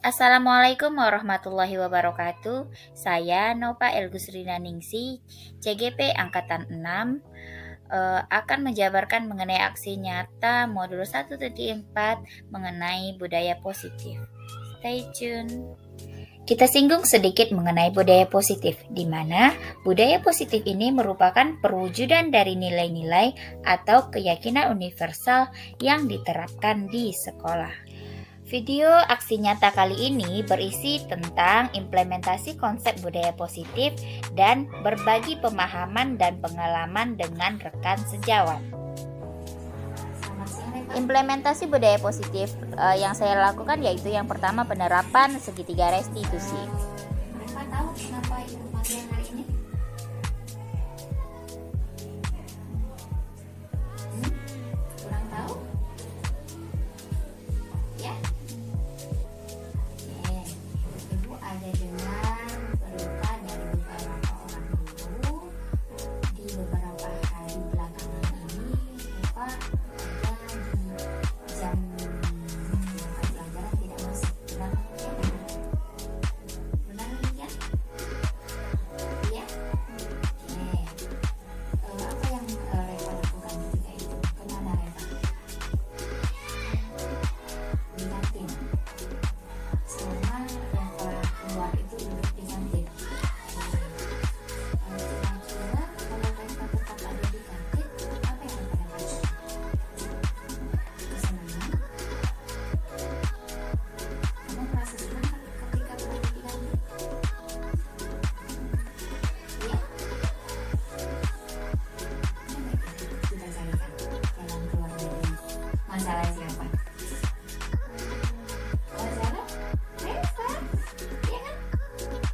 Assalamualaikum warahmatullahi wabarakatuh. Saya Nova Elgusrina Ningsi, CGP Angkatan 6, akan menjabarkan mengenai aksi nyata modul 1.4 mengenai budaya positif. Stay tune. Kita singgung sedikit mengenai budaya positif, di mana budaya positif ini merupakan perwujudan dari nilai-nilai atau keyakinan universal yang diterapkan di sekolah. Video aksi nyata kali ini berisi tentang implementasi konsep budaya positif dan berbagi pemahaman dan pengalaman dengan rekan sejawat. Implementasi budaya positif yang saya lakukan yaitu yang pertama penerapan segitiga restitusi. Mereka tahu kenapa ibu panggil hari ini? Kurang tahu? Ya? Oke. Ibu ada dengan peluka dari beberapa orang guru di beberapa hari belakangan ini. Bapak ada di jam pelajaran tidak masuk. Benar demikian? Benar demikian? Iya? Oke. Apa yang Reva lakukan ketika itu? Kemana Reva? Di kantin. Selama Reva keluar itu duduk di kantin. Kira-kira kalau Reva tetap ada di kantin, apa yang Reva dapat? Kesenangan. Kamu merasa senang ketika berada di kantin? Iya? Kita carikan jalan keluar dari masalah siapa? Masalah Reva, iya kan?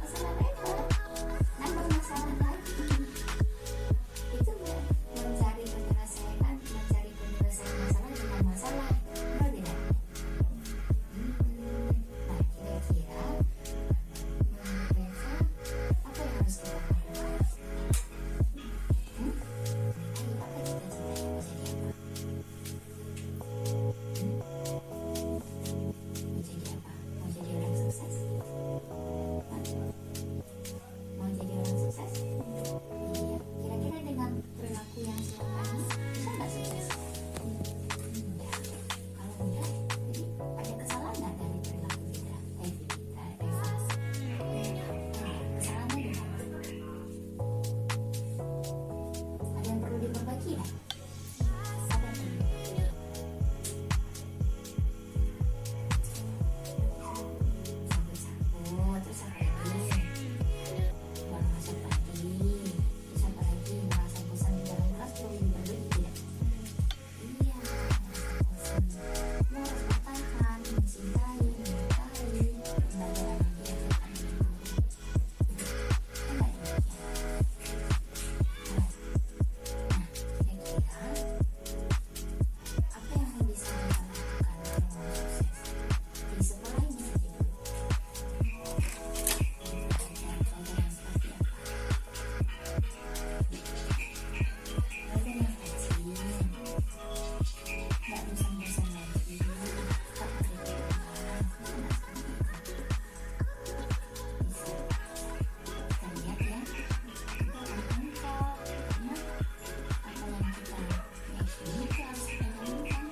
Masalah Reva, nambah masalah lagi. Itu mencari penyelesaian, mencari penyelesaian masalah dengan masalah, benar tidak? Nah, kira-kira menurut Reva, apa yang harus kita lakukan? Ayo, apa cita-citanya mau jadi apa? Mau jadi apa? Mau jadi orang sukses? Hah? Mau jadi orang sukses? Iya. Kira-kira dengan perilaku yang selama ini bisa nggak sukses? Enggak. Kalau enggak, jadi ada kesalahan nggak dari perilaku kita? Reva. Kesalahannya di mana? Ada yang perlu diperbaiki nggak? Apa yang perlu diperbaiki? Sabut, terus apa lagi? Buang masuk lagi, terus apa lagi? Merasa bosan di dalam kelas perlu diperbaiki tidak? Iya, merasa bosan. Kamu harus bertahan, mencintai, menyukai pembelajaran yang diajarkan oleh guru. Enggak demikian. Nah, kira-kira apa yang bisa kita lakukan agar mau sukses di sekolah ini saja dulu? Pelajaran seperti apa? Pelajaran yang rajin, nggak bosan-bosan lagi, tetap berdoa, bisa nggak seperti itu? Bisa. Kita lihat ya, kita akan angkat karena apa yang kita yakini itu harus kita jalankan.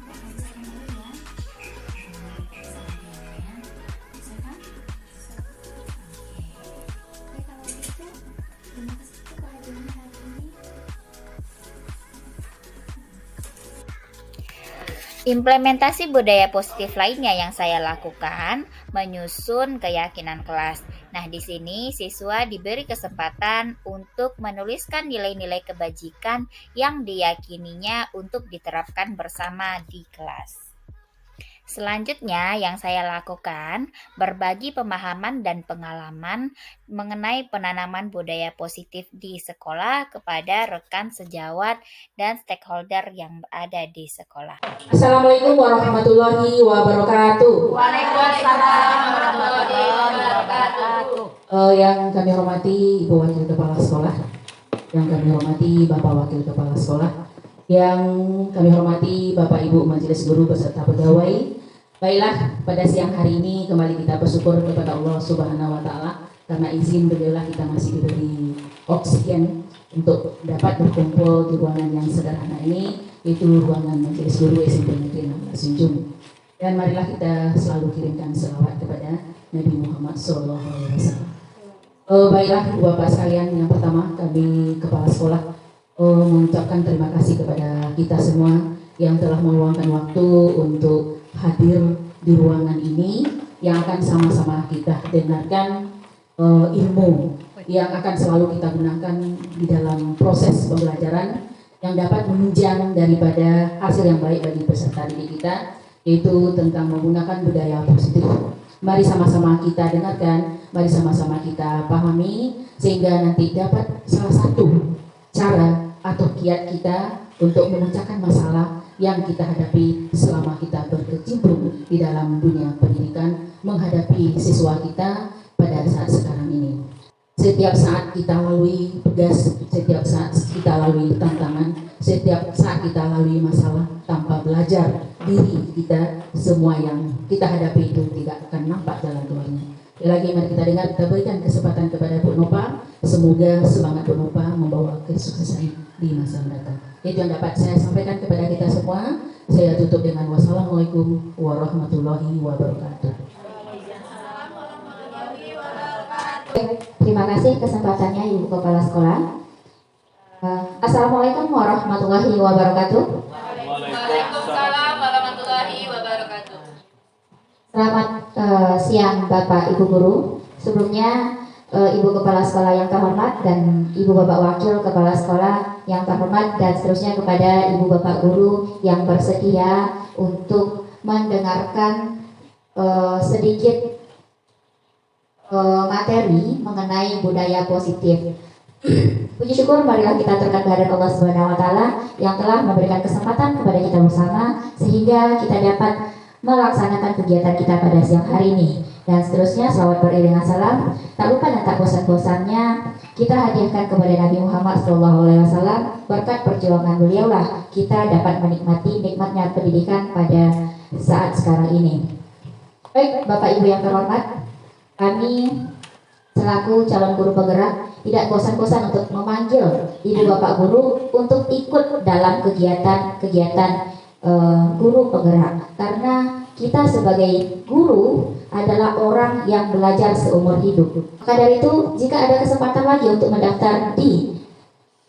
Nggak ngajar dulu ya, jangan lupa kesehariannya, bisa kan? Oke. Ya kalau gitu, terima kasih untuk kehadirannya hari ini. Implementasi budaya positif lainnya yang saya lakukan menyusun keyakinan kelas. Nah, di sini siswa diberi kesempatan untuk menuliskan nilai-nilai kebajikan yang diyakininya untuk diterapkan bersama di kelas. Selanjutnya yang saya lakukan berbagi pemahaman dan pengalaman mengenai penanaman budaya positif di sekolah kepada rekan sejawat dan stakeholder yang berada di sekolah. Assalamualaikum warahmatullahi wabarakatuh. Waalaikumsalam warahmatullahi wabarakatuh. Yang kami hormati Ibu Wakil Kepala Sekolah, yang kami hormati Bapak Wakil Kepala Sekolah, yang kami hormati Bapak Ibu Majelis Guru beserta pegawai, Baiklah, pada siang hari ini kembali kita bersyukur kepada Allah Subhanahu wa taala karena izin beliaulah kita masih diberi oksigen untuk dapat berkumpul di ruangan yang sederhana ini, yaitu ruangan Majelis Guru SMP Negeri 16 Junjung. Dan marilah kita selalu kirimkan selawat kepada Nabi Muhammad SAW. Baiklah Bapak sekalian, yang pertama kami Kepala Sekolah mengucapkan terima kasih kepada kita semua yang telah meluangkan waktu untuk hadir di ruangan ini yang akan sama-sama kita dengarkan ilmu yang akan selalu kita gunakan di dalam proses pembelajaran yang dapat menunjang daripada hasil yang baik bagi peserta didik kita, yaitu tentang menggunakan budaya positif. Mari sama-sama kita dengarkan, mari sama-sama kita pahami, sehingga nanti dapat salah satu cara atau kiat kita untuk memecahkan masalah yang kita hadapi selama kita berkecimpung di dalam dunia pendidikan, menghadapi siswa kita pada saat sekarang ini. Setiap saat kita lalui tugas, setiap saat kita lalui tantangan, setiap saat kita lalui masalah tanpa belajar diri kita, semua yang kita hadapi itu tidak akan nampak jalan keluarnya. Lagi mari kita dengar, kita berikan kesempatan kepada Bu Nopa. Semoga semangat Bu Nopa membawa kesuksesan di masa mendatang. Itu yang dapat saya sampaikan kepada kita semua. Saya tutup dengan wassalamualaikum warahmatullahi wabarakatuh. Terima kasih kesempatannya Ibu Kepala Sekolah. Assalamualaikum warahmatullahi wabarakatuh. Waalaikumsalam warahmatullahi wabarakatuh. Selamat siang Bapak Ibu Guru. Sebelumnya Ibu Kepala Sekolah yang terhormat dan Ibu Bapak Wakil Kepala Sekolah yang terhormat, dan seterusnya kepada Ibu Bapak Guru yang bersedia untuk mendengarkan sedikit materi mengenai budaya positif. Puji syukur marilah kita aturkan kehadirat Allah Subhanahu wa taala yang telah memberikan kesempatan kepada kita bersama sehingga kita dapat melaksanakan kegiatan kita pada siang hari ini. Dan seterusnya selawat beriringan salam tak lupa dan tak bosan-bosannya kita hadiahkan kepada Nabi Muhammad SAW. Berkat perjuangan beliau lah kita dapat menikmati nikmatnya pendidikan pada saat sekarang ini. Baik Bapak Ibu yang terhormat, kami selaku calon guru penggerak tidak bosan-bosan untuk memanggil Ibu Bapak Guru untuk ikut dalam kegiatan guru penggerak, karena kita sebagai guru adalah orang yang belajar seumur hidup. Maka dari itu, jika ada kesempatan lagi untuk mendaftar di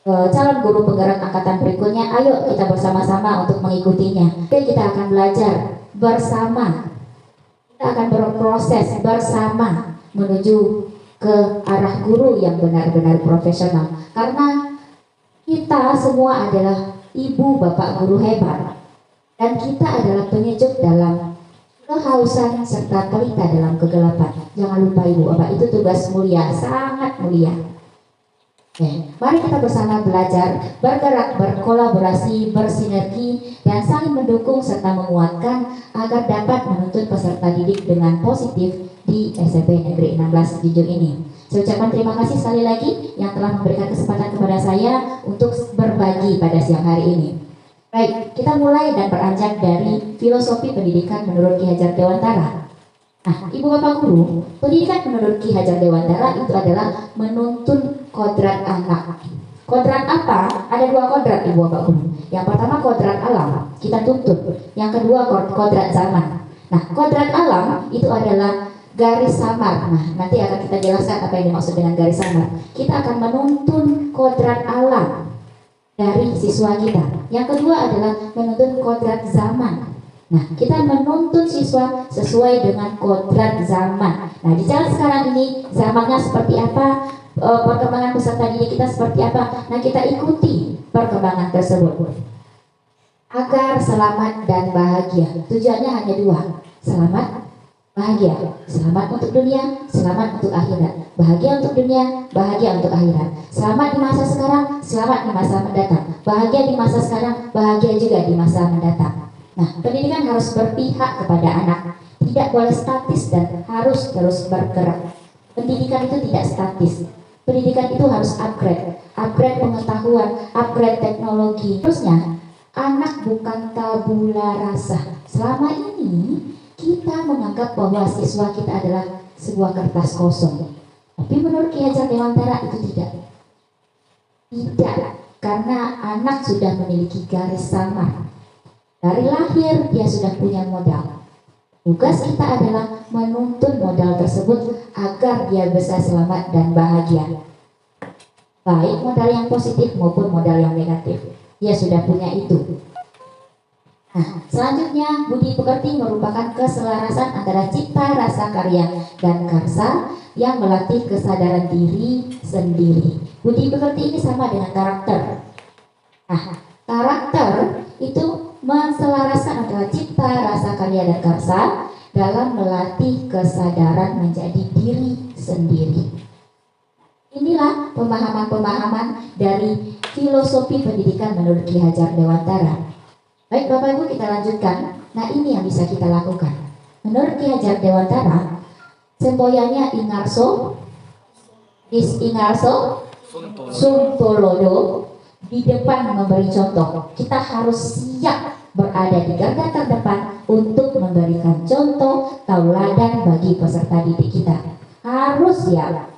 calon guru penggerak angkatan berikutnya, ayo kita bersama-sama untuk mengikutinya. Dan kita akan belajar bersama, kita akan berproses bersama menuju ke arah guru yang benar-benar profesional. Karena kita semua adalah ibu bapak guru hebat, dan kita adalah penyejuk dalam kehausan serta pelita dalam kegelapan. Jangan lupa ibu bapak, itu tugas mulia, sangat mulia. Mari kita bersama belajar, bergerak, berkolaborasi, bersinergi, dan saling mendukung serta menguatkan agar dapat menuntun peserta didik dengan positif di SMP Negeri 16 Junjung ini. Saya ucapkan terima kasih sekali lagi yang telah memberikan kesempatan kepada saya untuk berbagi pada siang hari ini. Baik, kita mulai dan beranjak dari filosofi pendidikan menurut Ki Hajar Dewantara. Nah, Ibu Bapak Guru, pendidikan menurut Ki Hajar Dewantara itu adalah menuntun kodrat anak. Kodrat apa? Ada dua kodrat Ibu Bapak Guru. Yang pertama kodrat alam, kita tuntut. Yang kedua kodrat zaman. Nah, kodrat alam itu adalah garis samar. Nah, nanti akan kita jelaskan apa yang dimaksud dengan garis samar. Kita akan menuntun kodrat alam dari siswa kita. Yang kedua adalah menuntun kodrat zaman. Nah, kita menuntun siswa sesuai dengan kodrat zaman. Nah, di saat sekarang ini zamannya seperti apa, perkembangan peserta didik kita seperti apa. Nah, kita ikuti perkembangan tersebut agar selamat dan bahagia. Tujuannya hanya dua, selamat, bahagia. Selamat untuk dunia, selamat untuk akhirat. Bahagia untuk dunia, bahagia untuk akhirat. Selamat di masa sekarang, selamat di masa mendatang. Bahagia di masa sekarang, bahagia juga di masa mendatang. Nah, pendidikan harus berpihak kepada anak, tidak boleh statis dan harus terus bergerak. Pendidikan itu tidak statis. Pendidikan itu harus upgrade pengetahuan, upgrade teknologi. Terusnya, anak bukan tabula rasa. Selama ini kita menganggap bahwa siswa kita adalah sebuah kertas kosong. Tapi menurut Ki Hajar Dewantara itu tidak. Tidak, karena anak sudah memiliki garis samar. Dari lahir dia sudah punya modal. Tugas kita adalah menuntun modal tersebut agar dia bisa selamat dan bahagia. Baik modal yang positif maupun modal yang negatif. Dia sudah punya itu. Nah, selanjutnya budi pekerti merupakan keselarasan antara cipta, rasa, karya, dan karsa yang melatih kesadaran diri sendiri. Budi pekerti ini sama dengan karakter. Nah, karakter itu menselaraskan antara cipta, rasa, karya, dan karsa dalam melatih kesadaran menjadi diri sendiri. Inilah pemahaman-pemahaman dari filosofi pendidikan menurut Ki Hajar Dewantara. Baik Bapak Ibu, kita lanjutkan. Nah, ini yang bisa kita lakukan. Menurut Ki Hajar Dewantara, semboyannya Ingarso, Ingarso Suntolodo, di depan memberi contoh. Kita harus siap berada di garda terdepan untuk memberikan contoh tauladan bagi peserta didik kita. Harus siap.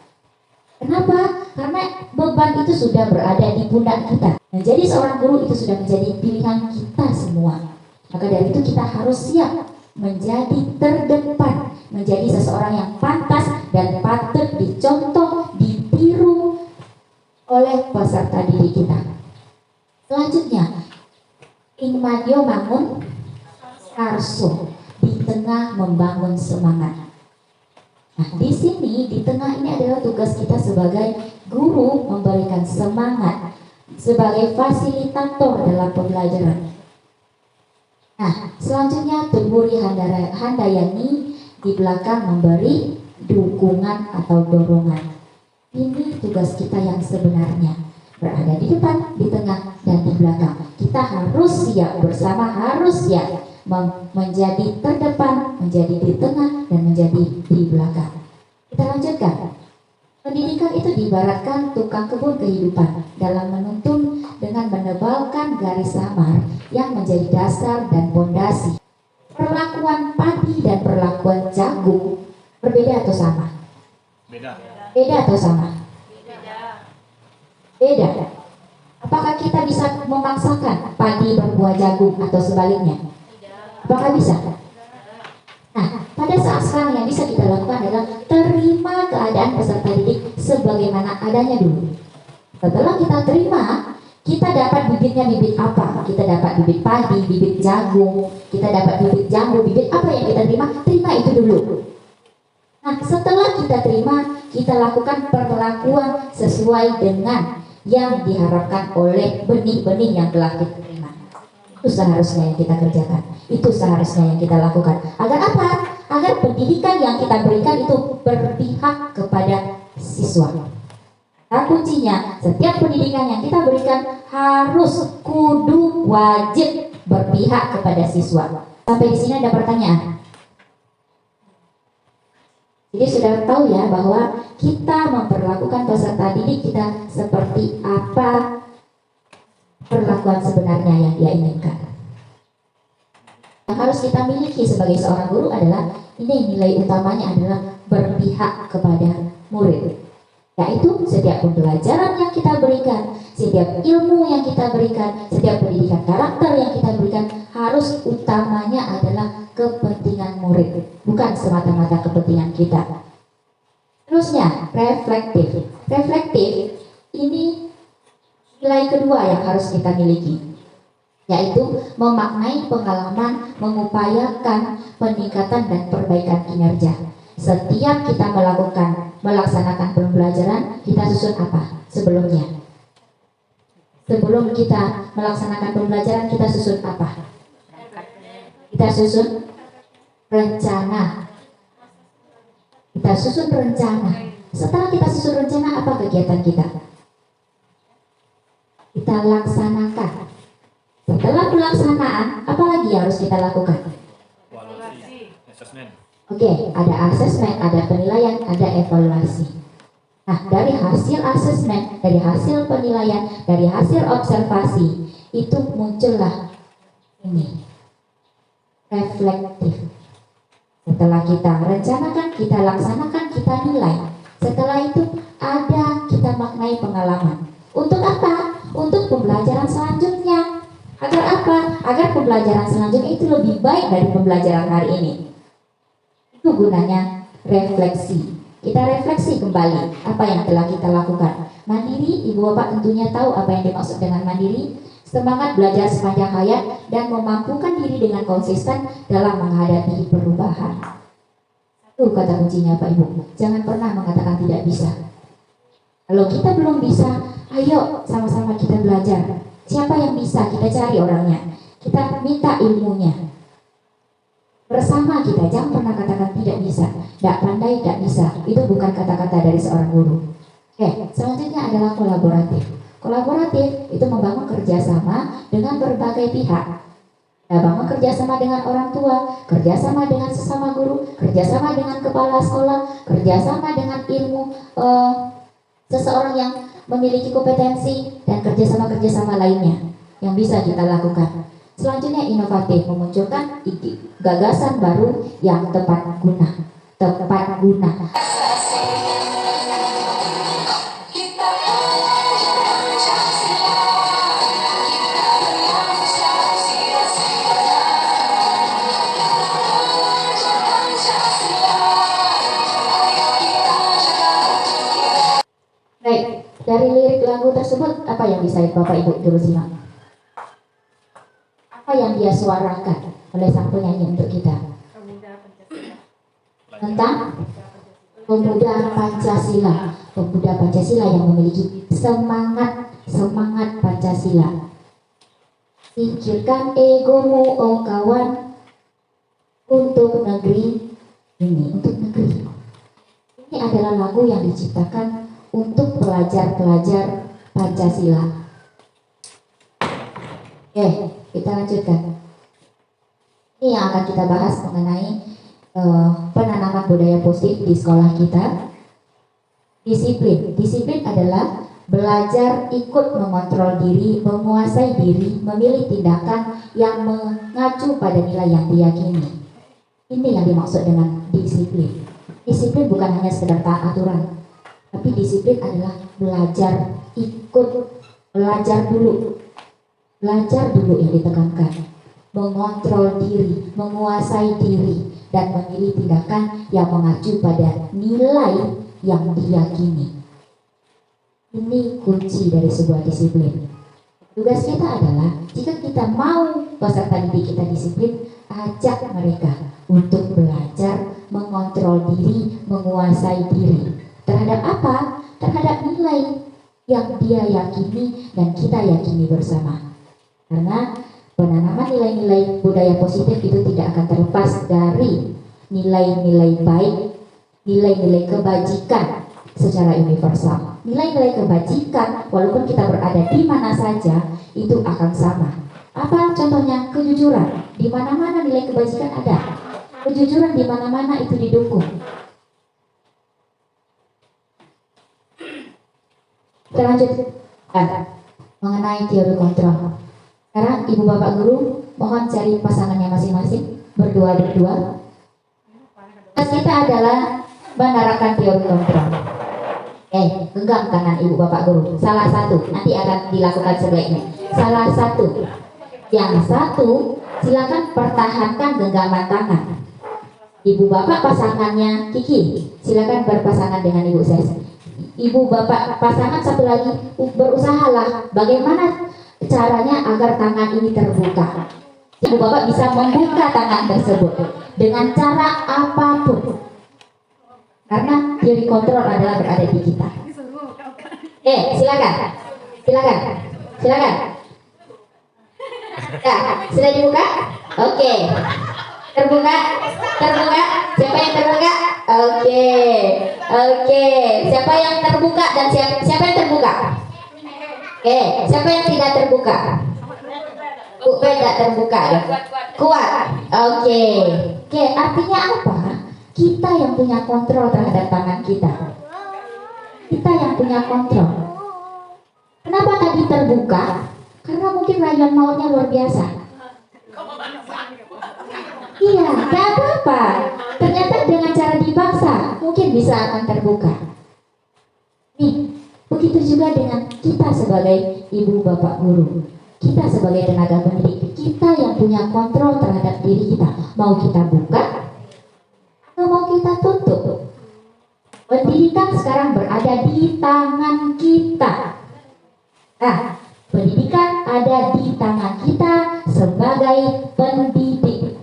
Kenapa? Karena beban itu sudah berada di pundak kita. Menjadi seorang guru itu sudah menjadi pilihan kita semua. Maka dari itu kita harus siap menjadi terdepan, menjadi seseorang yang pantas dan patut dicontoh, ditiru oleh peserta didik kita. Selanjutnya, Ingmadio Mangun Karso, di tengah membangun semangat. Nah, di sini, di tengah ini adalah tugas kita sebagai guru memberikan semangat, sebagai fasilitator dalam pembelajaran. Nah, selanjutnya Tumburi Handayani di belakang memberi dukungan atau dorongan. Ini tugas kita yang sebenarnya, berada di depan, di tengah, dan di belakang. Kita harus siap bersama, harus siap menjadi terdepan, menjadi di tengah, dan menjadi di belakang. Kita lanjutkan. Pendidikan itu diibaratkan tukang kebun kehidupan dalam menuntun dengan menebalkan garis samar yang menjadi dasar dan pondasi. Perlakuan padi dan perlakuan jagung berbeda atau sama? Beda. Beda atau sama? Beda. Apakah kita bisa memaksakan padi berbuah jagung atau sebaliknya? Apakah bisa? Nah, pada saat sekarang yang bisa kita lakukan adalah terima keadaan peserta didik sebagaimana adanya dulu. Setelah kita terima, kita dapat bibitnya bibit apa? Kita dapat bibit padi, bibit jagung, kita dapat bibit jambu, bibit apa yang kita terima? Terima itu dulu. Nah, setelah kita terima, kita lakukan perlakuan sesuai dengan yang diharapkan oleh benih-benih yang telah kita terima. Itu seharusnya yang kita kerjakan. Itu seharusnya yang kita lakukan. Agar apa? Agar pendidikan yang kita berikan itu berpihak kepada siswa. Nah, kuncinya, setiap pendidikan yang kita berikan harus kudu wajib berpihak kepada siswa. Sampai di sini ada pertanyaan. Jadi sudah tahu ya bahwa kita memperlakukan peserta didik kita seperti apa perlakuan sebenarnya yang dia inginkan. Yang harus kita miliki sebagai seorang guru adalah ini nilai utamanya adalah berpihak kepada murid. Yaitu setiap pembelajaran yang kita berikan, setiap ilmu yang kita berikan, setiap pendidikan karakter yang kita berikan harus utamanya adalah kepentingan murid, bukan semata-mata kepentingan kita. Terusnya, reflektif. Reflektif ini nilai kedua yang harus kita miliki, yaitu memaknai pengalaman, mengupayakan peningkatan dan perbaikan kinerja. Setiap kita melaksanakan pembelajaran, kita susun apa sebelumnya? Sebelum kita melaksanakan pembelajaran, kita susun apa? Kita susun rencana. Kita susun rencana. Setelah kita susun rencana, apa kegiatan kita? Kita laksanakan. Setelah pelaksanaan, apa lagi yang harus kita lakukan? Evaluasi, asesmen. Oke, ada asesmen, ada penilaian, ada evaluasi. Nah, dari hasil asesmen, dari hasil penilaian, dari hasil observasi, itu muncullah ini reflektif. Setelah kita rencanakan, kita laksanakan, kita nilai. Setelah itu ada kita maknai pengalaman. Untuk apa? Untuk pembelajaran selanjutnya. Agar apa? Agar pembelajaran selanjutnya itu lebih baik dari pembelajaran hari ini. Itu gunanya refleksi. Kita refleksi kembali apa yang telah kita lakukan. Mandiri, ibu bapak tentunya tahu apa yang dimaksud dengan mandiri. Semangat belajar sepanjang hayat dan memampukan diri dengan konsisten dalam menghadapi perubahan. Itu kata kuncinya Pak Ibu. Jangan pernah mengatakan tidak bisa. Kalau kita belum bisa, ayo sama-sama kita belajar. Siapa yang bisa, kita cari orangnya. Kita minta ilmunya. Bersama kita, jangan pernah katakan tidak bisa. Tidak pandai, tidak bisa. Itu bukan kata-kata dari seorang guru. Oke, selanjutnya adalah kolaboratif. Kolaboratif itu membangun kerjasama dengan berbagai pihak. Bangun kerjasama dengan orang tua, kerjasama dengan sesama guru, kerjasama dengan kepala sekolah, kerjasama dengan ilmu seseorang yang memiliki kompetensi, dan kerjasama lainnya yang bisa kita lakukan. Selanjutnya inovatif, memunculkan gagasan baru yang tepat guna. Tepat guna. Baik, dari lirik lagu tersebut apa yang bisa Bapak Ibu dulu simak? Apa yang dia suarakan oleh sang penyanyi untuk kita? Tentang pemuda Pancasila. Pemuda Pancasila yang memiliki semangat Pancasila. Singkirkan egomu, oh kawan, untuk negeri ini, untuk negeri. Ini adalah lagu yang diciptakan untuk pelajar-pelajar Pancasila. Oke, kita lanjutkan. Ini yang akan kita bahas mengenai penanaman budaya positif di sekolah kita. Disiplin adalah belajar ikut mengontrol diri, menguasai diri, memilih tindakan yang mengacu pada nilai yang diyakini. Ini yang dimaksud dengan disiplin. Disiplin bukan hanya sekedar taat aturan, tapi disiplin adalah belajar dulu yang ditekankan, mengontrol diri, menguasai diri, dan memilih tindakan yang mengacu pada nilai yang diyakini. Ini kunci dari sebuah disiplin. Tugas kita adalah, jika kita mau peserta didik kita disiplin, ajak mereka untuk belajar mengontrol diri, menguasai diri. Terhadap apa? Terhadap nilai yang dia yakini dan kita yakini bersama. Karena penanaman nilai-nilai budaya positif itu tidak akan terlepas dari nilai-nilai baik, nilai-nilai kebajikan secara universal. Nilai-nilai kebajikan, walaupun kita berada di mana saja, itu akan sama. Apa contohnya? Kejujuran. Di mana-mana nilai kebajikan ada. Kejujuran di mana-mana itu didukung. Kita lanjutkan mengenai teori kontrol. Sekarang ibu bapak guru mohon cari pasangannya masing-masing, berdua. Tugas kita adalah menerapkan teori kontrol. Genggam kanan ibu bapak guru. Salah satu, nanti akan dilakukan sebaiknya. Salah satu. Yang satu, silakan pertahankan genggaman tangan. Ibu bapak pasangannya Kiki, silakan berpasangan dengan ibu Ses. Ibu bapak pasangan satu lagi, berusahalah bagaimana caranya agar tangan ini terbuka. Ibu bapak bisa membuka tangan tersebut dengan cara apapun. Karena teori kontrol adalah berada di kita. Silakan. Ya, sudah dibuka? Oke. Terbuka. Siapa yang terbuka? Oke. Siapa yang terbuka dan siapa yang terbuka? Siapa yang tidak terbuka? Tidak terbuka. Kuat. Oke, artinya apa? Kita yang punya kontrol terhadap tangan kita. Kita yang punya kontrol. Kenapa tadi terbuka? Karena mungkin rayuan mautnya luar biasa. Iya, gak apa-apa. bisa akan terbuka. Nih, begitu juga dengan kita sebagai ibu bapak guru, kita sebagai tenaga pendidik, kita yang punya kontrol terhadap diri kita. Mau kita buka atau mau kita tutup? Pendidikan sekarang berada di tangan kita. Nah, pendidikan ada di tangan kita sebagai pendidik.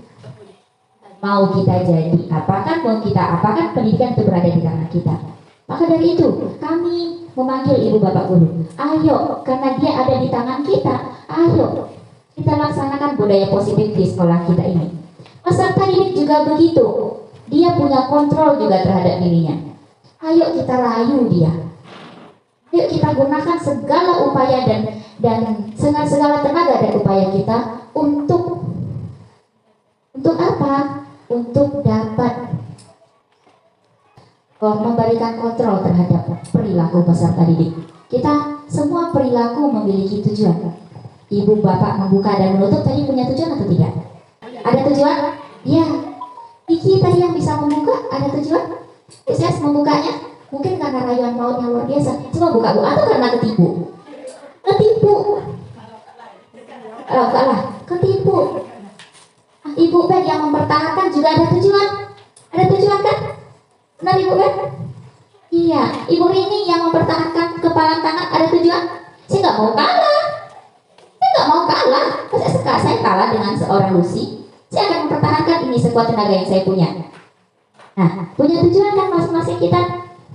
Mau kita jadi apakan, mau kita apakan, pendidikan itu berada di tangan kita. Maka dari itu, kami memanggil ibu bapak guru. Ayo, karena dia ada di tangan kita, ayo kita laksanakan budaya positif di sekolah kita ini. Peserta didik juga begitu. Dia punya kontrol juga terhadap dirinya. Ayo kita rayu dia. Ayo kita gunakan segala upaya dan segala tenaga dan upaya kita untuk apa? Untuk dapat memberikan kontrol terhadap perilaku peserta didik. Kita semua perilaku memiliki tujuan. Ibu bapak membuka dan menutup tadi punya tujuan atau tidak? Ada tujuan? Ya. Iki tadi yang bisa membuka ada tujuan? Sukses membukanya? Mungkin karena rayuan pautnya luar biasa. Coba buka bu, atau karena ketipu? Ketipu. Enggak lah, ketipu. Ibu Ben yang mempertahankan juga ada tujuan. Ada tujuan kan? Benar Ibu Ben? Iya, Ibu Rini yang mempertahankan kepala tangan ada tujuan. Saya nggak mau kalah. Saya nggak mau kalah. Saya kalah dengan seorang Lucy. Saya akan mempertahankan ini sekuat tenaga yang saya punya. Nah, punya tujuan kan masing-masing kita.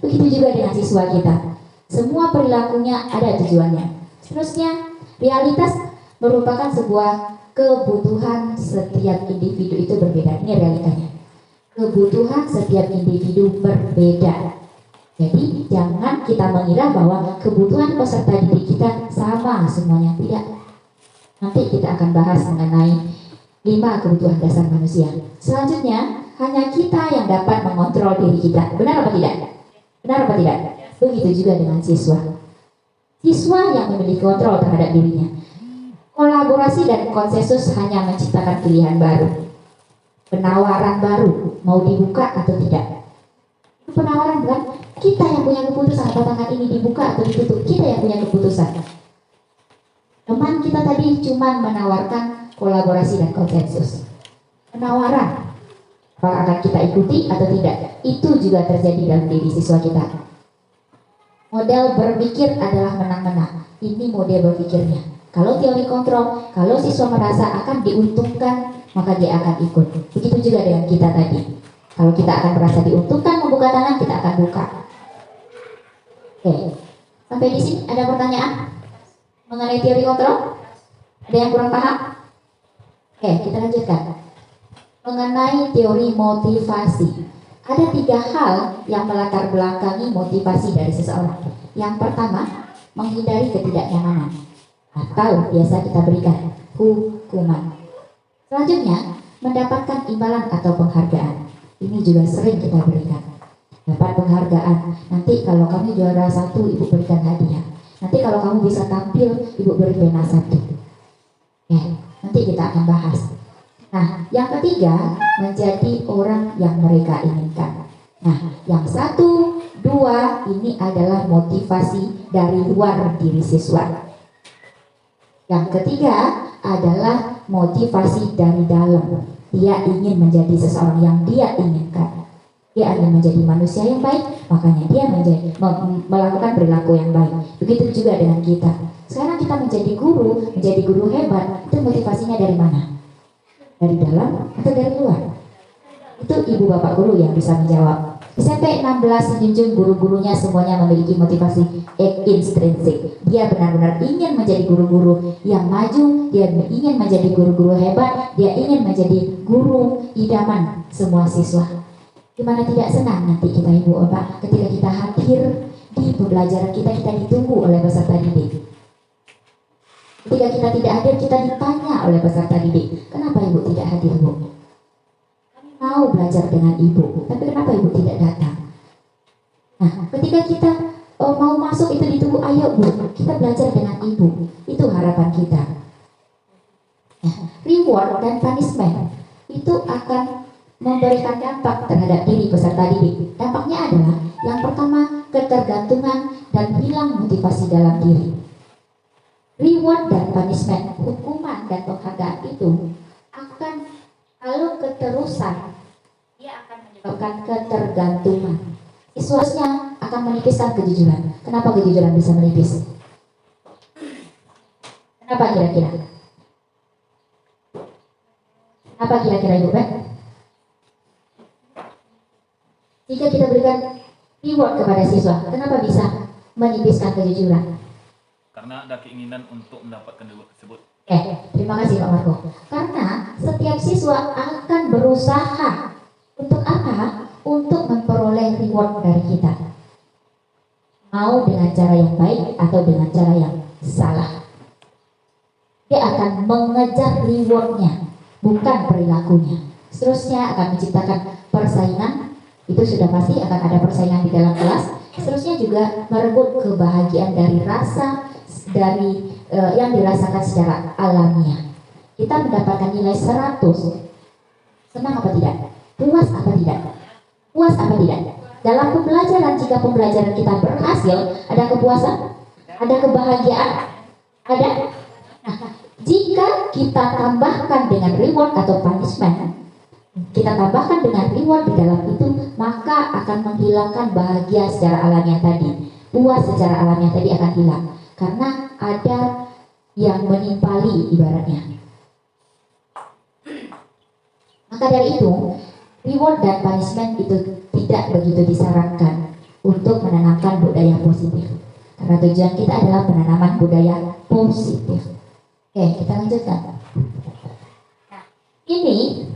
Begitu juga dengan siswa kita. Semua perilakunya ada tujuannya. Seterusnya, realitas merupakan sebuah kebutuhan setiap individu itu berbeda. Ini realitanya. Kebutuhan setiap individu berbeda. Jadi jangan kita mengira bahwa kebutuhan peserta didik kita sama semuanya. Tidak. Nanti kita akan bahas mengenai 5 kebutuhan dasar manusia. Selanjutnya, hanya kita yang dapat mengontrol diri kita. Benar apa tidak? Benar apa tidak? Begitu juga dengan siswa. Siswa yang memiliki kontrol terhadap dirinya. Kolaborasi dan konsensus hanya menciptakan pilihan baru. Penawaran baru, mau dibuka atau tidak. Penawaran bukan kita yang punya keputusan apakah ini dibuka atau ditutup. Kita yang punya keputusan. Teman kita tadi cuma menawarkan kolaborasi dan konsensus. Penawaran, apakah akan kita ikuti atau tidak, itu juga terjadi dalam diri siswa kita. Model berpikir adalah menang-menang. Ini model berpikirnya. Kalau teori kontrol, kalau siswa merasa akan diuntungkan, maka dia akan ikut. Begitu juga dengan kita tadi. Kalau kita akan merasa diuntungkan membuka tangan, kita akan buka. Oke, sampai di sini ada pertanyaan mengenai teori kontrol? Ada yang kurang paham? Oke, kita lanjutkan. Mengenai teori motivasi, ada 3 hal yang melatar belakangi motivasi dari seseorang. Yang pertama, menghindari ketidaknyamanan atau biasa kita berikan hukuman. Selanjutnya, mendapatkan imbalan atau penghargaan. Ini juga sering kita berikan. Dapat penghargaan. Nanti kalau kamu juara 1, ibu berikan hadiah. Nanti kalau kamu bisa tampil, ibu beri pena 1. Nanti kita akan bahas. Nah, yang ketiga, menjadi orang yang mereka inginkan. Nah, yang 1, 2 ini adalah motivasi dari luar diri siswa. Yang ketiga adalah motivasi dari dalam. Dia ingin menjadi seseorang yang dia inginkan. Dia ingin menjadi manusia yang baik, makanya dia melakukan perilaku yang baik. Begitu juga dengan kita. Sekarang kita menjadi guru hebat. Itu motivasinya dari mana? Dari dalam atau dari luar? Itu ibu bapak guru yang bisa menjawab. SMP 16 menjunjung guru-gurunya semuanya memiliki motivasi intrinsik. Dia benar-benar ingin menjadi guru-guru yang maju. Dia ingin menjadi guru-guru hebat. Dia ingin menjadi guru idaman semua siswa. Dimana tidak senang nanti kita ibu bapak ketika kita hadir di pembelajaran kita ditunggu oleh peserta didik. Ketika kita tidak hadir, kita ditanya oleh peserta didik, kenapa ibu tidak hadir bu? Kami mau belajar dengan ibu, tapi kenapa ibu tidak datang? Nah, ketika kita mau masuk itu ditunggu, ayo bu, kita belajar dengan ibu. Itu harapan kita. Nah, reward dan punishment itu akan memberikan dampak terhadap diri peserta didik. Dampaknya adalah yang pertama, ketergantungan dan hilang motivasi dalam diri. Reward dan punishment, hukuman dan penghargaan itu akan, kalau keterusan, dia akan menyebabkan ketergantungan. Siswanya akan menipiskan kejujuran. Kenapa kejujuran bisa menipis? Kenapa kira-kira? Apa kira-kira Ibu Ben? Jika kita berikan reward kepada siswa, kenapa bisa menipiskan kejujuran? Karena ada keinginan untuk mendapatkan reward tersebut. Terima kasih Pak Marco. Karena setiap siswa akan berusaha untuk apa? Untuk memperoleh reward dari kita. Mau dengan cara yang baik atau dengan cara yang salah. Dia akan mengejar rewardnya, bukan perilakunya. Seterusnya akan menciptakan persaingan. Itu sudah pasti akan ada persaingan di dalam kelas. Seterusnya juga merebut kebahagiaan dari rasa yang dirasakan secara alamiah. Kita mendapatkan nilai 100. Senang apa tidak? Puas apa tidak? Puas apa tidak? Dalam pembelajaran, jika pembelajaran kita berhasil, ada kepuasan, ada kebahagiaan, ada. Nah, jika kita tambahkan dengan reward atau punishment, kita tambahkan dengan reward di dalam itu, maka akan menghilangkan bahagia secara alamiah tadi. Puas secara alamiah tadi akan hilang. Karena ada yang menimpali ibaratnya. Maka dari itu, reward dan punishment itu tidak begitu disarankan untuk menanamkan budaya positif. Karena tujuan kita adalah penanaman budaya positif. Oke, kita lanjutkan. Nah, ini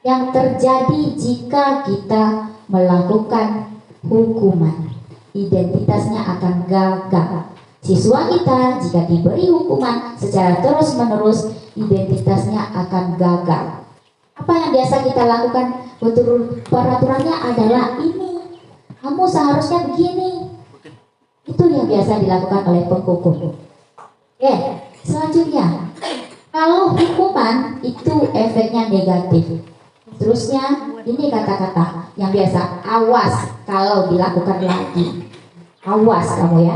yang terjadi jika kita melakukan hukuman. Identitasnya akan gagal. Siswa kita jika diberi hukuman secara terus-menerus, identitasnya akan gagal. Apa yang biasa kita lakukan? Betul, peraturannya adalah ini. Kamu seharusnya begini. Itu yang biasa dilakukan oleh penghukum. Oke, selanjutnya, kalau hukuman itu efeknya negatif. Terusnya, ini kata-kata yang biasa, awas kalau dilakukan lagi. Awas kamu ya.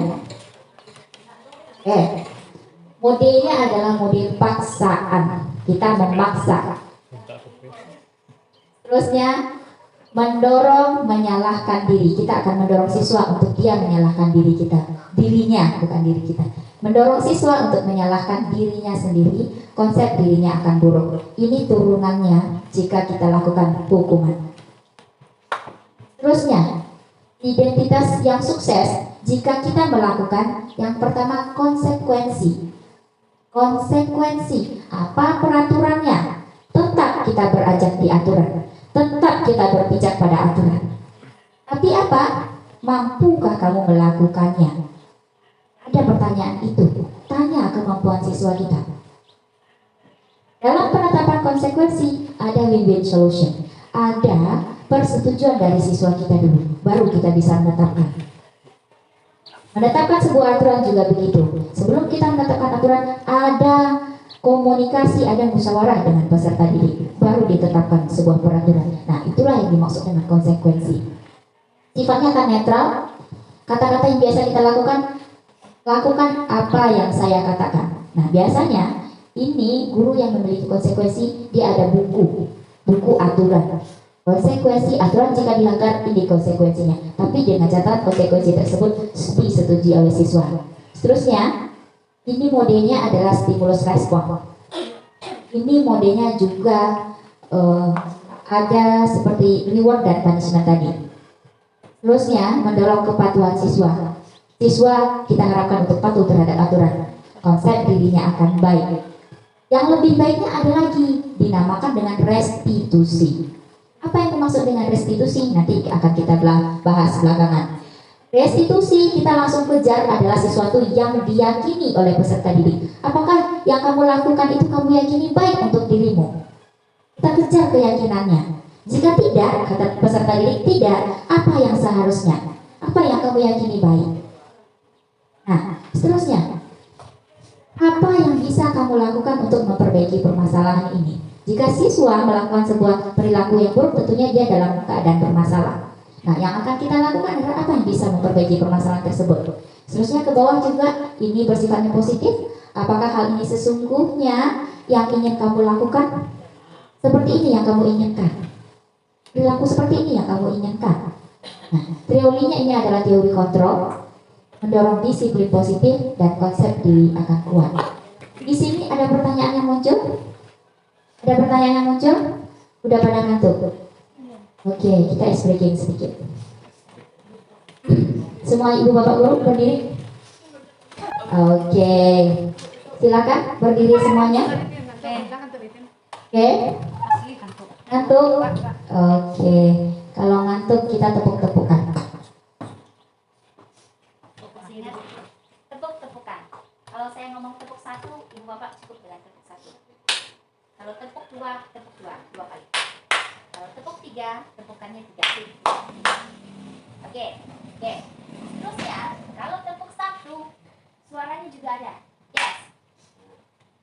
Modelnya adalah model paksaan. Kita memaksa. Terusnya, mendorong menyalahkan diri. Kita akan mendorong siswa untuk dia menyalahkan diri kita. Dirinya, bukan diri kita. Mendorong siswa untuk menyalahkan dirinya sendiri. Konsep dirinya akan buruk. Ini turunannya jika kita lakukan hukuman. Terusnya, identitas yang sukses jika kita melakukan yang pertama konsekuensi. Konsekuensi, apa peraturannya? Tetap kita beranjak di aturan. Tetap kita berpijak pada aturan. Tapi apa? Mampukah kamu melakukannya? Ada pertanyaan itu. Tanya kemampuan siswa kita. Dalam penetapan konsekuensi ada win-win solution. Ada persetujuan dari siswa kita dulu, baru kita bisa menetapkan. Menetapkan sebuah aturan juga begitu. Sebelum kita menetapkan aturan, ada komunikasi, ada musyawarah dengan peserta didik, baru ditetapkan sebuah peraturan. Nah, itulah yang dimaksud dengan konsekuensi. Sifatnya akan netral. Kata-kata yang biasa kita lakukan apa yang saya katakan. Nah, biasanya ini guru yang memiliki konsekuensi, dia ada buku aturan. Konsekuensi aturan jika dilanggar, ini konsekuensinya. Tapi dengan catatan konsekuensi tersebut disetujui oleh siswa. Seterusnya, ini modelnya adalah stimulus respon. Ini modelnya juga ada seperti reward dan punishment tadi. Seterusnya, mendorong kepatuhan siswa. Siswa kita harapkan untuk patuh terhadap aturan. Konsep dirinya akan baik. Yang lebih baiknya ada lagi, dinamakan dengan restitusi. Apa yang dimaksud dengan restitusi? Nanti akan kita bahas belakangan. Restitusi kita langsung kejar adalah sesuatu yang diyakini oleh peserta didik. Apakah yang kamu lakukan itu kamu yakini baik untuk dirimu? Kita kejar keyakinannya. Jika tidak, kata peserta didik, tidak, apa yang seharusnya? Apa yang kamu yakini baik? Nah, seterusnya, apa yang bisa kamu lakukan untuk memperbaiki permasalahan ini? Jika siswa melakukan sebuah perilaku yang buruk, tentunya dia dalam keadaan bermasalah. Nah, yang akan kita lakukan adalah apa yang bisa memperbaiki permasalahan tersebut. Seterusnya ke bawah juga, ini bersifatnya positif. Apakah hal ini sesungguhnya yang ingin kamu lakukan? Seperti ini yang kamu inginkan. Perilaku seperti ini yang kamu inginkan. Nah, teorinya ini adalah teori kontrol, mendorong disiplin positif dan konsep diri akan kuat. Di sini ada pertanyaan yang muncul? Ada pertanyaan yang muncul? Udah pada ngantuk? Oke, kita ice breaking sedikit. Semua ibu bapak guru berdiri. Oke, silakan berdiri semuanya. Oke, ngantuk. Oke, kalau ngantuk kita tepuk-tepukan. Tepuk-tepukan. Kalau saya ngomong tepuk satu, ibu bapak cukup dengan tepuk satu. Kalau tepuk dua dua kali. Kalau tepuk tiga, tepukannya tiga. Oke. Terusnya, kalau tepuk satu, suaranya juga ada. Yes.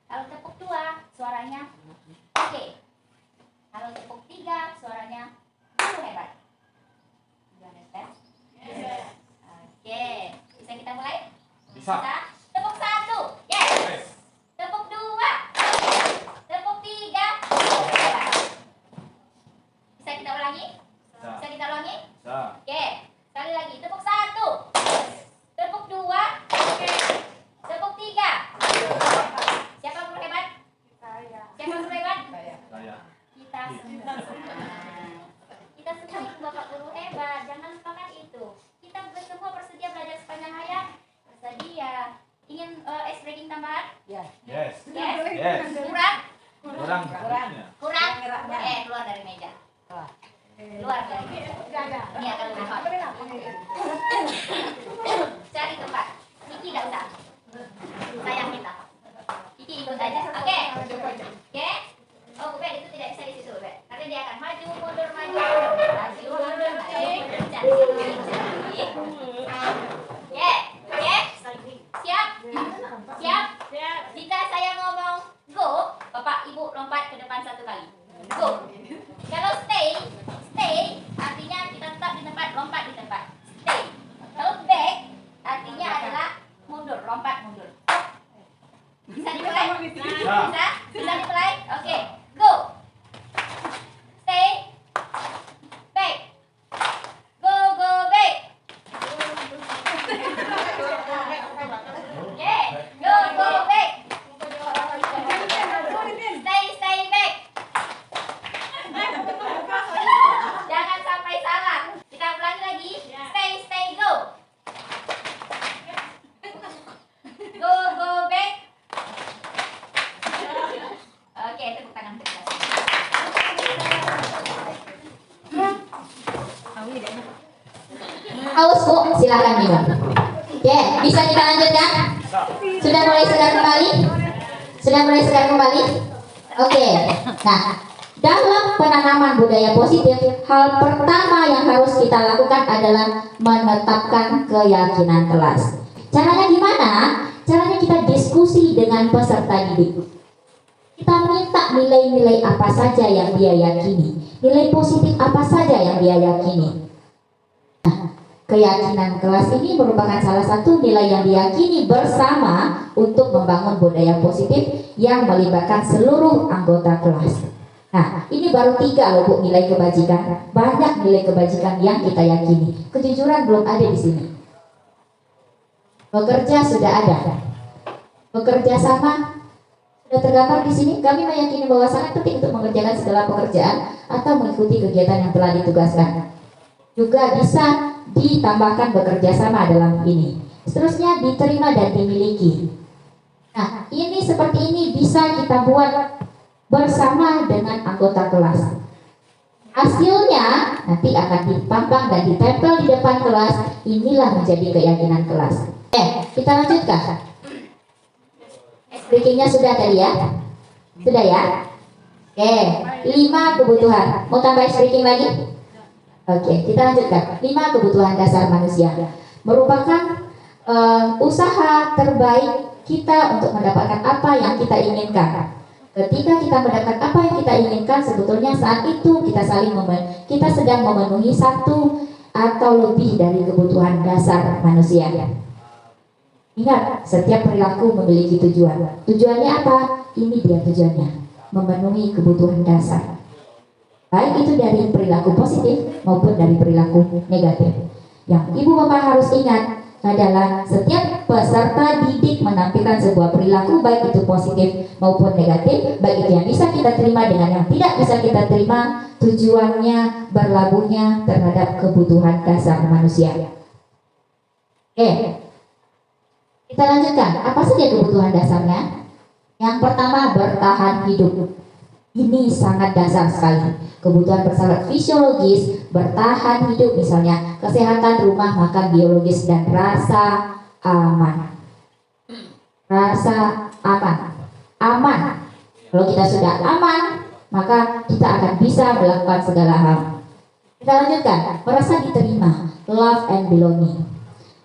Kalau tepuk dua, suaranya oke. Kalau tepuk tiga, suaranya hebat. You understand? Yes. Oke. Bisa kita mulai? Bisa. Tepuk satu. Yes. Tepuk dua. Tepuk tiga. Bisa kita ulangi? Bisa kita ulangi? Bisa. Oke. Sekali lagi. Tepuk satu. Tepuk dua. Tepuk tiga. Siapa guru hebat? Siapa guru hebat? Saya. Kita semua. Kita semua itu bapak guru hebat. Jangan lupakan itu. Kita semua bersedia belajar sepanjang hayat. Bersedia. Ingin ice breaking tambahan? Yes. Yes. Yes. Kurang? Kurang. Kurang? Keluar dari meja. Keluar dari meja. Ini akan lebih hot. Cari tempat. Kiki tidak usah. Sayang kita. Kiki ikut aja. Oke. Oke. Oh, Bubet itu tidak bisa di situ, Bubet. Nanti dia akan maju, mundur, maju. Maju, mundur, maju. Cantik. Oke. Oke. Siap? Siap? Jika saya ngomong go, Bapak Ibu lompat ke depan satu kali. Go. Kalau stay artinya kita tetap di tempat, lompat di tempat. Stay. Kalau back artinya adalah mundur, lompat mundur. Bisa dimulai? Bisa? Bisa dimulai? Oke. Go. Stay. Back. Go back. Yeah. Go back. Stay back. Jangan sampai salah. Kita ulangi lagi. Stay go. Go back. Oke, tepuk tangan untuk kita. Haus Bu, silakan minum. Oke, bisa kita lanjutkan? Sudah mulai segar kembali? Sudah mulai segar kembali? Oke. Nah, dalam penanaman budaya positif, hal pertama yang harus kita lakukan adalah menetapkan keyakinan kelas. Caranya gimana? Caranya kita diskusi dengan peserta didik. Kita minta nilai-nilai apa saja yang dia yakini, nilai positif apa saja yang dia yakini. Nah, keyakinan kelas ini merupakan salah satu nilai yang diyakini bersama untuk membangun budaya positif yang melibatkan seluruh anggota kelas. Nah, ini baru 3 loh Bu, nilai kebajikan. Banyak nilai kebajikan yang kita yakini. Kejujuran belum ada di sini. Bekerja sudah ada. Bekerja sama sudah tergambar di sini. Kami meyakini bahwa sangat penting untuk mengerjakan segala pekerjaan atau mengikuti kegiatan yang telah ditugaskan. Juga bisa ditambahkan bekerja sama dalam ini. Seterusnya diterima dan dimiliki. Nah, ini seperti ini bisa kita buat bersama dengan anggota kelas. Hasilnya nanti akan dipampang dan ditempel di depan kelas. Inilah menjadi keyakinan kelas. Kita lanjutkan. Breakingnya sudah tadi ya? Sudah ya? Oke, 5 kebutuhan. Mau tambah breaking lagi? Oke, kita lanjutkan. 5 kebutuhan dasar manusia merupakan usaha terbaik kita untuk mendapatkan apa yang kita inginkan. Ketika kita mendapat apa yang kita inginkan, sebetulnya saat itu kita sedang memenuhi satu atau lebih dari kebutuhan dasar manusia. Ingat, setiap perilaku memiliki tujuan. Tujuannya apa? Ini dia tujuannya, memenuhi kebutuhan dasar. Baik itu dari perilaku positif maupun dari perilaku negatif. Yang ibu bapak harus ingat adalah setiap peserta didik menampilkan sebuah perilaku, baik itu positif maupun negatif, baik itu yang bisa kita terima dengan yang tidak bisa kita terima, tujuannya berlabuhnya terhadap kebutuhan dasar manusia. Oke, kita lanjutkan. Apa saja kebutuhan dasarnya? Yang pertama, bertahan hidup. Ini sangat dasar sekali. Kebutuhan bersifat fisiologis, bertahan hidup, misalnya kesehatan, rumah, makan, biologis, dan rasa aman. Rasa aman. Aman. Kalau kita sudah aman, maka kita akan bisa melakukan segala hal. Kita lanjutkan. Merasa diterima, love and belonging.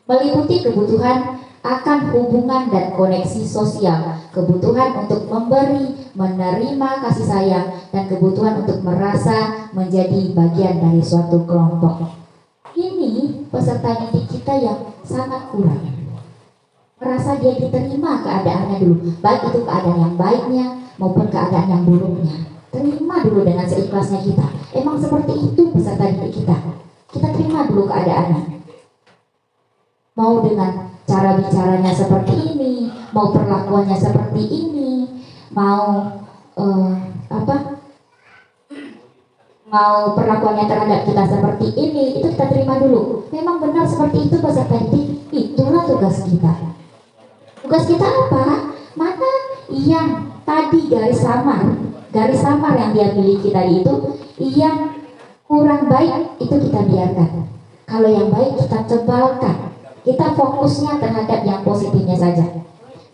Meliputi kebutuhan akan hubungan dan koneksi sosial, kebutuhan untuk memberi, menerima kasih sayang, dan kebutuhan untuk merasa menjadi bagian dari suatu kelompok. Ini peserta didik kita yang sangat kurang. Merasa dia diterima keadaannya dulu, baik itu keadaan yang baiknya maupun keadaan yang buruknya. Terima dulu dengan seikhlasnya kita. Emang seperti itu peserta didik kita. Kita terima dulu keadaannya. Mau dengan cara bicaranya seperti ini, mau perlakuannya seperti ini, mau mau perlakuannya terhadap kita seperti ini, itu kita terima dulu. Memang benar seperti itu peserta didik, itulah tugas kita. Tugas kita apa? Mana yang tadi garis samar yang dia miliki tadi itu, yang kurang baik itu kita biarkan. Kalau yang baik kita tebalkan. Kita fokusnya terhadap yang positifnya saja.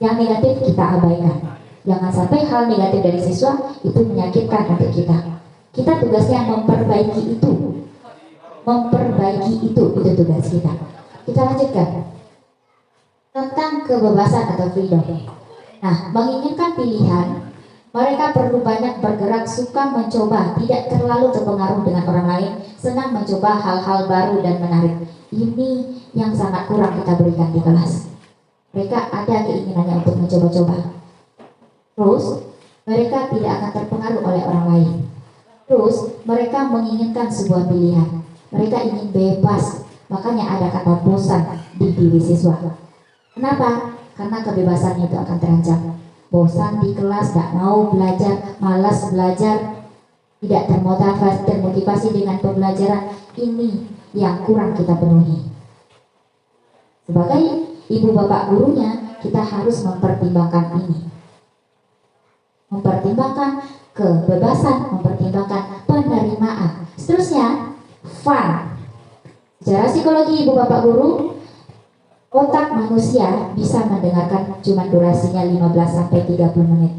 Yang negatif kita abaikan. Jangan sampai hal negatif dari siswa itu menyakitkan hati kita. Kita tugasnya memperbaiki itu. Memperbaiki itu tugas kita. Kita lanjutkan. Tentang kebebasan atau freedom. Nah, menginginkan pilihan, mereka perlu banyak bergerak, suka mencoba, tidak terlalu terpengaruh dengan orang lain, senang mencoba hal-hal baru dan menarik. Ini yang sangat kurang kita berikan di kelas. Mereka ada keinginannya untuk mencoba-coba. Terus, mereka tidak akan terpengaruh oleh orang lain. Terus, mereka menginginkan sebuah pilihan. Mereka ingin bebas. Makanya ada kata bosan di diri siswa. Kenapa? Karena kebebasannya itu akan terancam. Bosan di kelas, tidak mau belajar, malas belajar, tidak termotivasi dengan pembelajaran. Ini yang kurang kita penuhi. Sebagai ibu bapak gurunya, kita harus mempertimbangkan ini. Mempertimbangkan kebebasan, mempertimbangkan penerimaan. Seterusnya, fun. Secara psikologi ibu bapak guru, otak manusia bisa mendengarkan cuma durasinya 15-30 menit.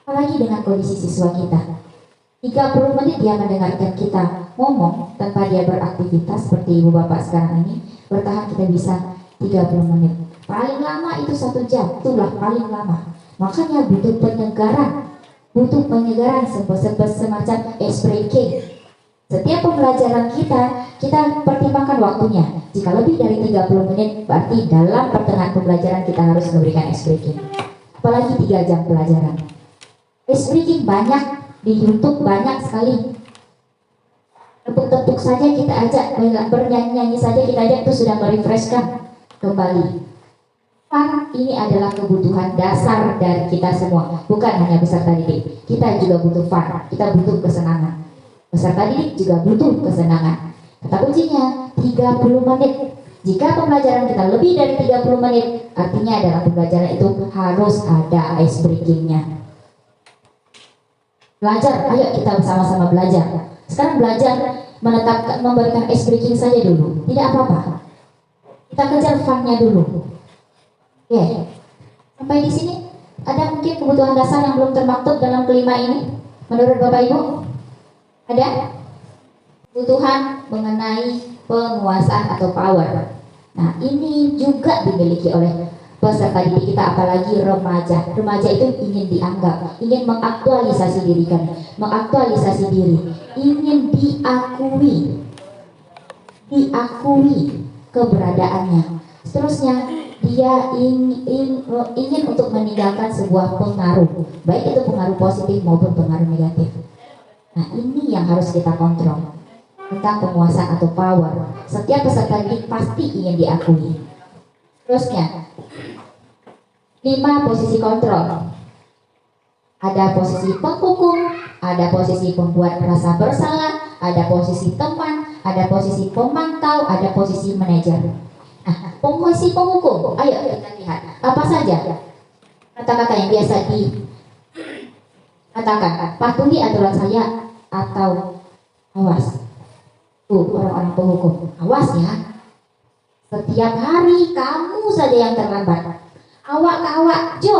Apalagi dengan kondisi siswa kita. 30 menit dia mendengarkan kita ngomong tanpa dia beraktivitas seperti ibu bapak sekarang ini, bertahan kita bisa 30 menit. Paling lama itu 1 jam, itulah paling lama. Makanya butuh penyegaran semacam ice breaking. Setiap pembelajaran kita pertimbangkan waktunya. Jika lebih dari 30 menit, berarti dalam pertengahan pembelajaran kita harus memberikan ice breaking. Apalagi 3 jam pelajaran. Ice breaking banyak. Di YouTube banyak sekali. Tepuk-tepuk saja kita ajak, bernyanyi-nyanyi saja kita ajak, itu sudah merefreshkan kembali. Fun ini adalah kebutuhan dasar dari kita semua, bukan hanya peserta didik. Kita juga butuh fun, kita butuh kesenangan. Peserta didik juga butuh kesenangan. Kata kuncinya 30 menit. Jika pembelajaran kita lebih dari 30 menit, artinya dalam pembelajaran itu harus ada ice breakingnya. Belajar, ayo kita bersama-sama belajar. Sekarang belajar memberikan ice breaking saja dulu, tidak apa-apa. Kita kejar fun-nya dulu. Oke, sampai di sini ada mungkin kebutuhan dasar yang belum termaktub dalam kelima ini. Menurut Bapak Ibu, ada kebutuhan mengenai penguasaan atau power. Nah, ini juga dimiliki oleh peserta didik kita, apalagi remaja. Remaja itu ingin dianggap, ingin mengaktualisasi diri kan, mengaktualisasi diri, ingin diakui keberadaannya. Seterusnya dia ingin untuk meninggalkan sebuah pengaruh, baik itu pengaruh positif maupun pengaruh negatif. Nah, ini yang harus kita kontrol tentang penguasaan atau power. Setiap peserta didik pasti ingin diakui. Terusnya 5 posisi kontrol. Ada posisi penghukum, ada posisi pembuat rasa bersalah, ada posisi teman, ada posisi pemantau, ada posisi manajer. Nah, posisi penghukum, ayo kita lihat apa saja kata-kata yang biasa dikatakan. Patuhi aturan saya atau awas. Tuh orang-orang penghukum, awas ya. Setiap hari kamu saja yang terlambat. Awak jo.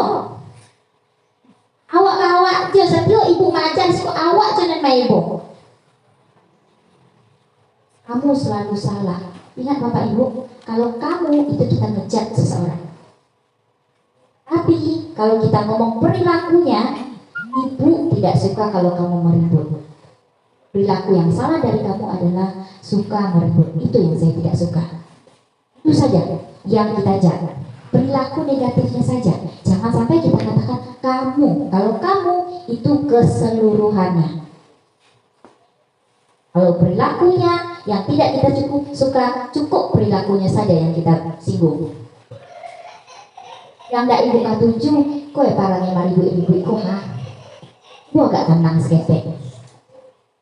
Awak jo, setiap ibu macan suka awak jo dan ibu. Kamu selalu salah. Ingat Bapak Ibu, kalau kamu itu kita ngejat seseorang. Tapi kalau kita ngomong perilakunya, ibu tidak suka kalau kamu meribut. Perilaku yang salah dari kamu adalah suka meribut. Itu yang saya tidak suka. Itu saja yang kita jaga. Perilaku negatifnya saja. Jangan sampai kita katakan kamu. Kalau kamu itu keseluruhannya. Kalau perilakunya yang tidak kita cukup perilakunya saja yang kita singgung. Yang tidak ibu katuju, kok ya parangnya mari ibu kok gua agak tenang sekepek.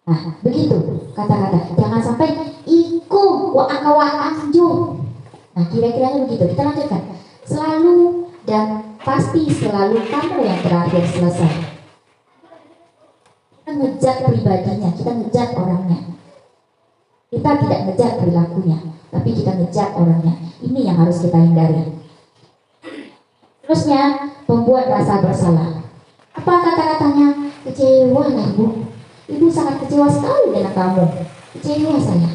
Nah, begitu kata-kata. Jangan sampai iku wa akawa anju. Nah, kira-kiranya begitu. Kita lanjutkan. Selalu dan pasti selalu kamu yang terakhir selesai. Kita ngejat pribadinya, kita ngejat orangnya. Kita tidak ngejat perilakunya, tapi kita ngejat orangnya. Ini yang harus kita hindari. Terusnya, pembuat rasa bersalah. Apa kata-katanya? Kecewa lah ibu. Ibu sangat kecewa sekali dengan kamu. Kecewa saya.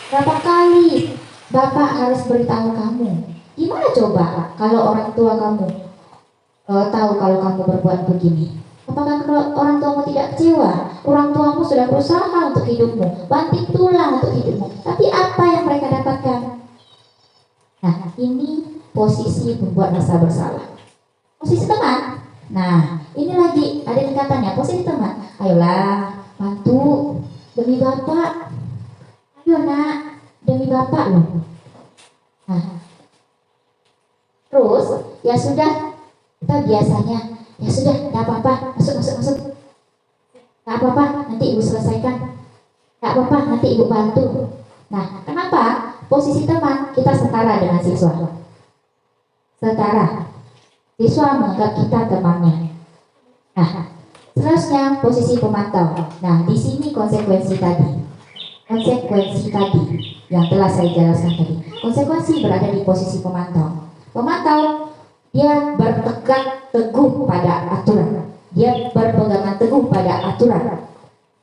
Berapa kali Bapak harus beritahu kamu? Gimana coba kalau orang tua kamu tahu kalau kamu berbuat begini? Apakah orang tuamu tidak kecewa? Orang tuamu sudah berusaha untuk hidupmu, banting tulang untuk hidupmu. Tapi apa yang mereka dapatkan? Nah, ini posisi membuat rasa bersalah. Posisi teman. Nah, ini lagi ada tingkatannya. Posisi teman. Ayolah, bantu demi Bapak. Ayo nak, demi Bapak loh. Nah, terus ya sudah, kita biasanya ya sudah, tidak apa-apa, masuk. Tidak apa-apa, nanti ibu selesaikan. Tidak apa-apa, nanti ibu bantu. Nah, kenapa? Posisi teman kita setara dengan siswa. Setara. Siswa menganggap kita temannya. Nah, seterusnya posisi pemantau. Nah, di sini konsekuensi tadi. Konsekuensi tadi yang telah saya jelaskan tadi. Konsekuensi berada di posisi pemantau. Pemantau dia berpegang teguh pada aturan. Dia berpegangan teguh pada aturan.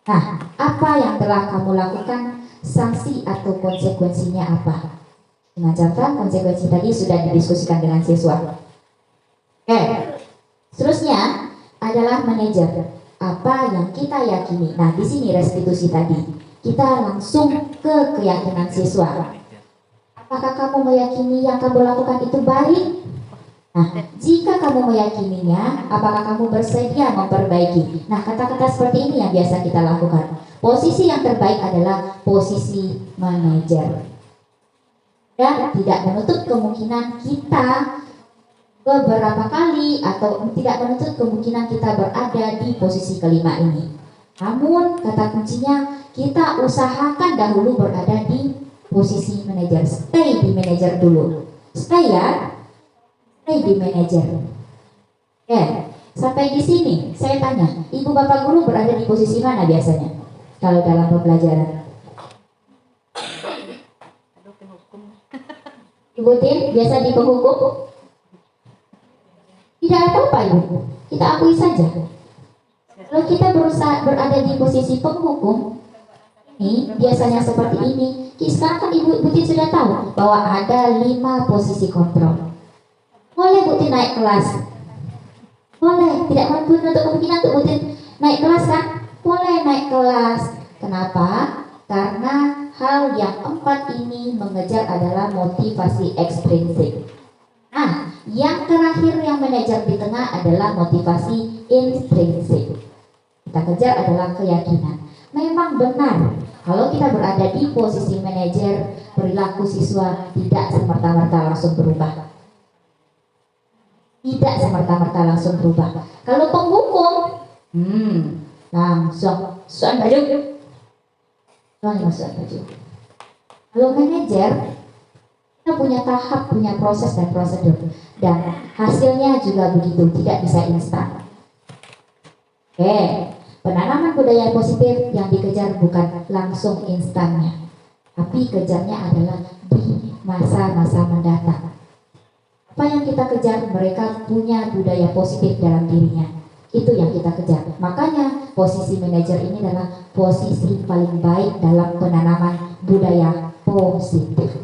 Nah, apa yang telah kamu lakukan? Sanksi atau konsekuensinya apa? Dengan catatan konsekuensi tadi sudah didiskusikan dengan siswa. Seterusnya adalah manajer. Apa yang kita yakini? Nah, di sini restitusi tadi. Kita langsung ke keyakinan siswa. Apakah kamu meyakini yang kamu lakukan itu baik? Nah, jika kamu meyakininya, apakah kamu bersedia memperbaiki? Nah, kata-kata seperti ini yang biasa kita lakukan. Posisi yang terbaik adalah posisi manajer. Dan tidak menutup kemungkinan kita beberapa kali atau tidak menutup kemungkinan kita berada di posisi kelima ini. Namun, kata kuncinya, kita usahakan dahulu berada di posisi manajer. Stay di manajer dulu. Stay ya. Stay di manajer. Sampai di sini saya tanya, ibu bapak guru berada di posisi mana biasanya kalau dalam pembelajaran? Ibu Tim biasa di penghukum? Tidak apa-apa ibu, kita akui saja. Kalau kita berusaha berada di posisi penghukum, ini biasanya seperti ini. Sekarang kan ibu Tim sudah tahu bahwa ada 5 posisi kontrol. Boleh Butin naik kelas. Boleh, tidak menutup kemungkinan untuk Butin naik kelas kan? Boleh naik kelas. Kenapa? Karena hal yang empat ini mengejar adalah motivasi ekstrinsik. Nah, yang terakhir yang manajer di tengah adalah motivasi intrinsik. Kita kejar adalah keyakinan. Memang benar, kalau kita berada di posisi manajer, perilaku siswa tidak semerta-merta langsung berubah. Tidak semerta-merta langsung berubah. Kalau penghukum, langsung soal baju. Soal baju. Kalau manajer, kita punya tahap, punya proses dan prosedur, dan hasilnya juga begitu, tidak bisa instan. Oke, penanaman budaya positif yang dikejar bukan langsung instannya, tapi kejarnya adalah di masa-masa mendatang. Apa yang kita kejar, mereka punya budaya positif dalam dirinya. Itu yang kita kejar. Makanya posisi manajer ini adalah posisi paling baik dalam penanaman budaya positif.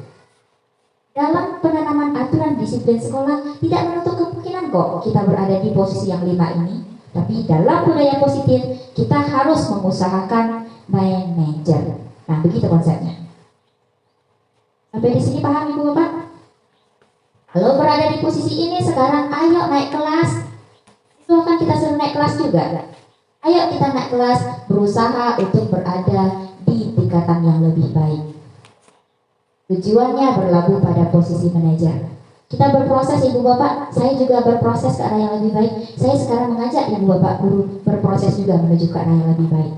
Dalam penanaman aturan disiplin sekolah tidak menutup kemungkinan kok kita berada di posisi yang 5 ini. Tapi dalam budaya positif kita harus mengusahakan manajer. Nah, begitu konsepnya. Sampai di sini paham Ibu Bapak? Kalau berada di posisi ini sekarang, ayo naik kelas. Itu kan kita suruh naik kelas juga. Ayo kita naik kelas, berusaha untuk berada di tingkatan yang lebih baik. Tujuannya berlabuh pada posisi manajer. Kita berproses Ibu Bapak, saya juga berproses ke arah yang lebih baik. Saya sekarang mengajak Ibu Bapak guru berproses juga menuju ke arah yang lebih baik.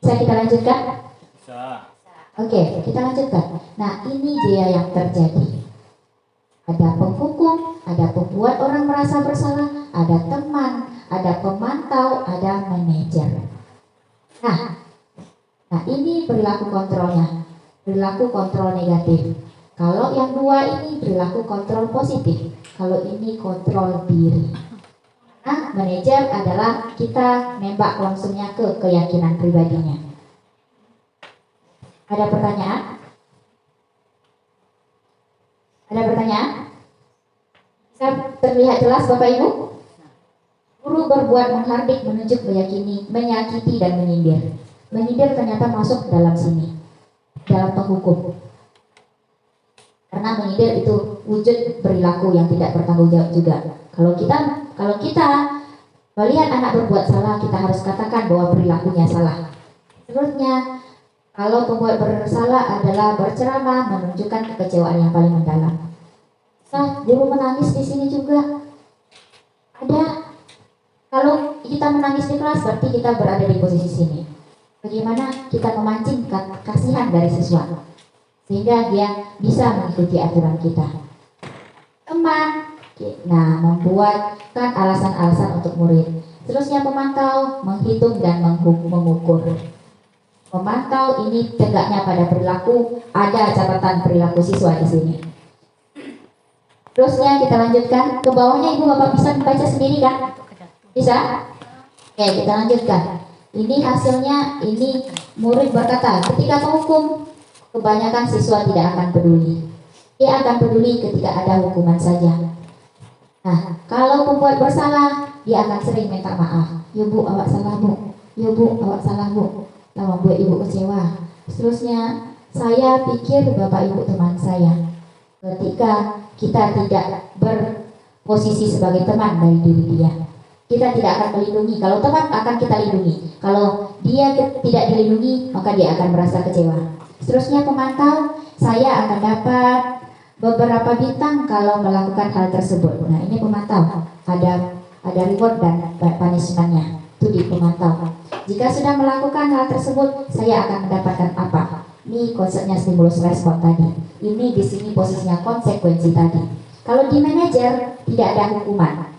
Bisa kita lanjutkan? Bisa. Oke, kita lanjutkan. Nah, ini dia yang terjadi. Ada penghukum, ada pembuat orang merasa bersalah, ada teman, ada pemantau, ada manajer. Nah ini perilaku kontrolnya, perilaku kontrol negatif. Kalau yang dua ini perilaku kontrol positif, kalau ini kontrol diri. Nah, manajer adalah kita nembak langsungnya ke keyakinan pribadinya. Ada pertanyaan? Ada pertanyaan? Bisa terlihat jelas Bapak Ibu? Guru berbuat menghardik, menunjuk, meyakini, menyakiti, dan menyindir. Menyindir ternyata masuk dalam sini, dalam penghukum. Karena menyindir itu wujud perilaku yang tidak bertanggung jawab juga. Kalau kita melihat anak berbuat salah, kita harus katakan bahwa perilakunya salah. Seterusnya, kalau pembuat bersalah adalah berceramah, menunjukkan kekecewaan yang paling mendalam. Nah, guru menangis di sini juga ada. Kalau kita menangis di kelas, berarti kita berada di posisi sini. Bagaimana kita memancing kasihan dari siswa sehingga dia bisa mengikuti aturan kita. Teman, nah, membuatkan alasan-alasan untuk murid. Terusnya pemantau, menghitung dan mengukur. Memantau ini tegaknya pada perilaku, ada catatan perilaku siswa di sini. Terusnya kita lanjutkan ke bawahnya. Ibu Bapak bisa membaca sendiri kan? Bisa? Oke, kita lanjutkan. Ini hasilnya, ini murid berkata, ketika menghukum, kebanyakan siswa tidak akan peduli. Dia akan peduli ketika ada hukuman saja. Nah, kalau pembuat bersalah, dia akan sering minta maaf. Ya Bu, awak salah Bu. Ya Bu, awak salah Bu. Yang membuat ibu kecewa. Seterusnya, saya pikir Bapak Ibu teman saya. Ketika kita tidak berposisi sebagai teman dari diri dia, kita tidak akan melindungi. Kalau teman akan kita lindungi. Kalau dia tidak dilindungi, maka dia akan merasa kecewa. Seterusnya pemantau, saya akan dapat beberapa bintang kalau melakukan hal tersebut. Nah, ini pemantau. Ada reward dan punishment-nya. Itu di pemantau. Jika sudah melakukan hal tersebut, saya akan mendapatkan apa? Ini konsepnya stimulus respon tadi. Ini di sini posisinya konsekuensi tadi. Kalau di manajer tidak ada hukuman.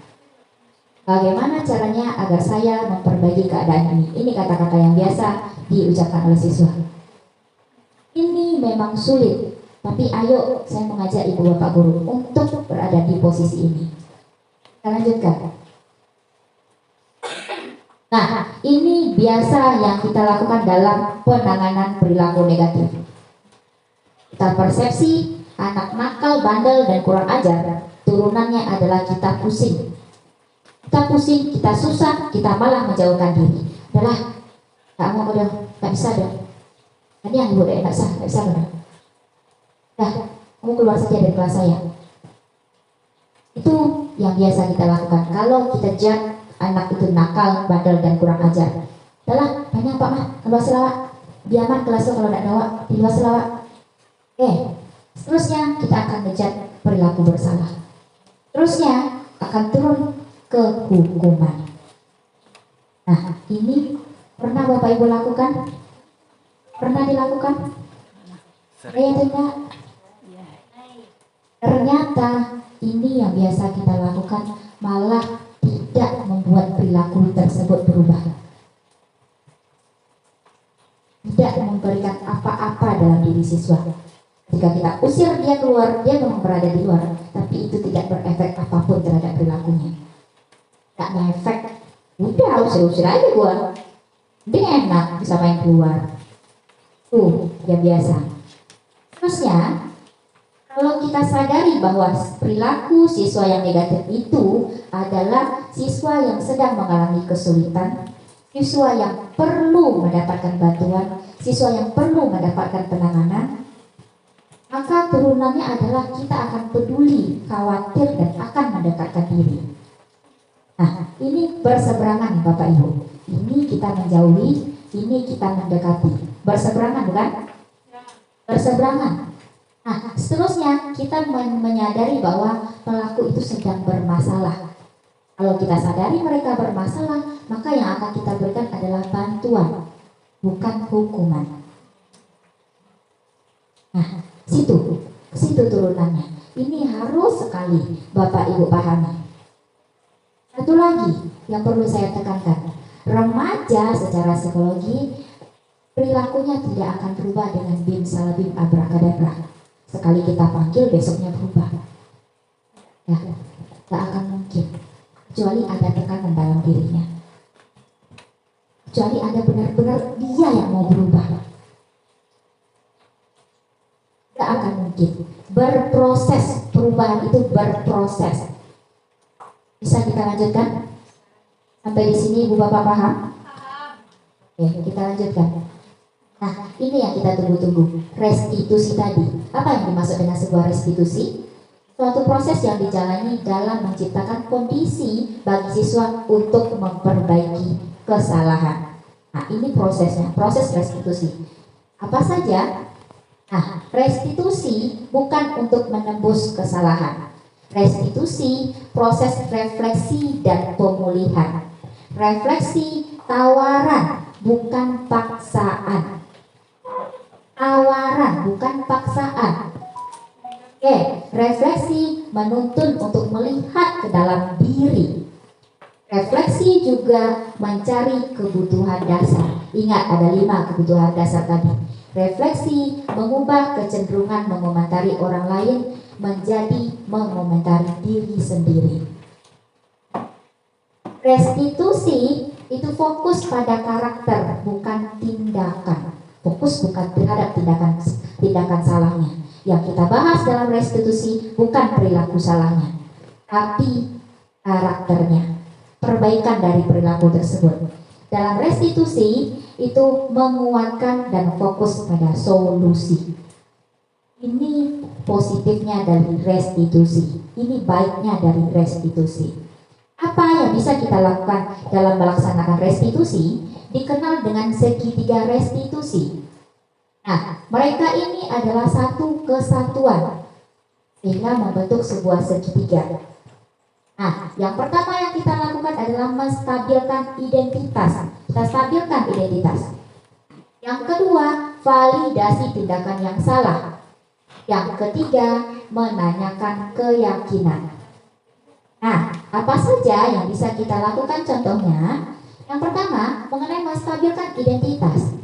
Bagaimana caranya agar saya memperbaiki keadaan ini? Ini kata-kata yang biasa diucapkan oleh siswa. Ini memang sulit, tapi ayo saya mengajak Ibu Bapak Guru untuk berada di posisi ini. Kita lanjutkan. Nah, ini biasa yang kita lakukan dalam penanganan perilaku negatif. Kita persepsi anak nakal, bandel, dan kurang ajar turunannya adalah kita pusing. Kita pusing, kita susah, kita malah menjauhkan diri. Adalah, nggak mau udah, nggak bisa dong. Ini yang ibu nggak bisa benar. Dah, kamu keluar saja dari kelas saya. Itu yang biasa kita lakukan. Kalau kita judge anak itu nakal, bandel dan kurang ajar, adalah banyak Pak Mah, keluar selawat. Diaman kelasnya kalau tidak bawa, di luar selawat. Seterusnya kita akan ngejat perilaku bersalah. Terusnya akan turun ke hukuman. Nah, ini pernah Bapak Ibu lakukan? Pernah dilakukan? Saya tidak. Ternyata ini yang biasa kita lakukan malah tidak membuat perilaku tersebut berubah. Tidak memberikan apa-apa dalam diri siswa. Jika kita usir dia keluar, dia memang berada di luar, tapi itu tidak berefek apapun terhadap perilakunya. Tidak ngefek. Udah, usir-usir aja gua. Dia enak bisa main keluar. Yang biasa. Terusnya, kalau kita sadari bahwa perilaku siswa yang negatif itu adalah siswa yang sedang mengalami kesulitan, siswa yang perlu mendapatkan bantuan, siswa yang perlu mendapatkan penanganan, maka turunannya adalah kita akan peduli, khawatir, dan akan mendekatkan diri. Nah, ini berseberangan Bapak Ibu. Ini kita menjauhi, ini kita mendekati. Berseberangan bukan? Berseberangan. Nah, seterusnya kita menyadari bahwa pelaku itu sedang bermasalah. Kalau kita sadari mereka bermasalah, maka yang akan kita berikan adalah bantuan, bukan hukuman. Nah, situ turunannya. Ini harus sekali Bapak Ibu pahami. Satu lagi yang perlu saya tekankan, remaja secara psikologi perilakunya tidak akan berubah dengan bim salabim abrakadabra. Sekali kita panggil besoknya berubah. Ya, tidak akan mungkin. Kecuali ada tekanan dalam dirinya. Kecuali ada benar-benar dia yang mau berubah. Tidak akan mungkin. Berproses, perubahan itu berproses. Bisa kita lanjutkan? Sampai di sini Ibu Bapak paham? Oke, kita lanjutkan. Nah, ini yang kita tunggu-tunggu. Restitusi tadi. Apa yang dimaksud dengan sebuah restitusi? Suatu proses yang dijalani dalam menciptakan kondisi bagi siswa untuk memperbaiki kesalahan. Nah, ini prosesnya, proses restitusi. Apa saja? Nah, restitusi bukan untuk menembus kesalahan. Restitusi, proses refleksi dan pemulihan. Refleksi, tawaran, bukan paksaan. Tawaran, bukan paksaan. Refleksi menuntun untuk melihat ke dalam diri. Refleksi juga mencari kebutuhan dasar. Ingat ada 5 kebutuhan dasar tadi. Refleksi mengubah kecenderungan mengomentari orang lain menjadi mengomentari diri sendiri. Restitusi itu fokus pada karakter, bukan tindakan. Fokus bukan terhadap tindakan salahnya. Yang kita bahas dalam restitusi bukan perilaku salahnya, tapi karakternya, perbaikan dari perilaku tersebut. Dalam restitusi itu menguatkan dan fokus pada solusi. Ini positifnya dari restitusi, ini baiknya dari restitusi. Apa yang bisa kita lakukan dalam melaksanakan restitusi dikenal dengan segitiga restitusi. Nah, mereka ini adalah satu kesatuan sehingga membentuk sebuah segitiga. Nah, yang pertama yang kita lakukan adalah menstabilkan identitas. Kita stabilkan identitas. Yang kedua, validasi tindakan yang salah. Yang ketiga, menanyakan keyakinan. Nah, apa saja yang bisa kita lakukan contohnya? Yang pertama, mengenai menstabilkan identitas.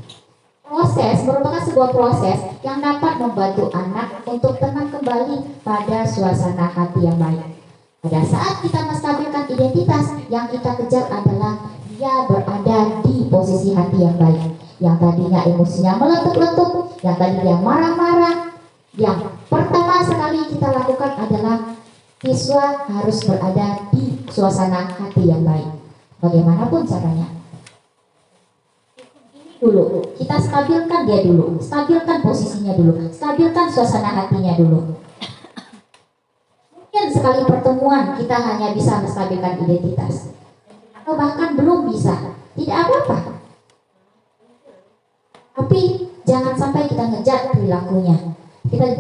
Proses merupakan sebuah proses yang dapat membantu anak untuk tenang kembali pada suasana hati yang baik. Pada saat kita menstabilkan identitas, yang kita kejar adalah dia berada di posisi hati yang baik. Yang tadinya emosinya meletup-letup, yang tadinya marah-marah. Yang pertama sekali kita lakukan adalah Siswa harus berada di suasana hati yang baik. Bagaimanapun caranya. Dulu, kita stabilkan dia dulu, stabilkan posisinya dulu, stabilkan suasana hatinya dulu. Mungkin sekali pertemuan kita hanya bisa menstabilkan identitas, atau bahkan belum bisa, tidak apa-apa. Tapi jangan sampai kita ngejar perilakunya,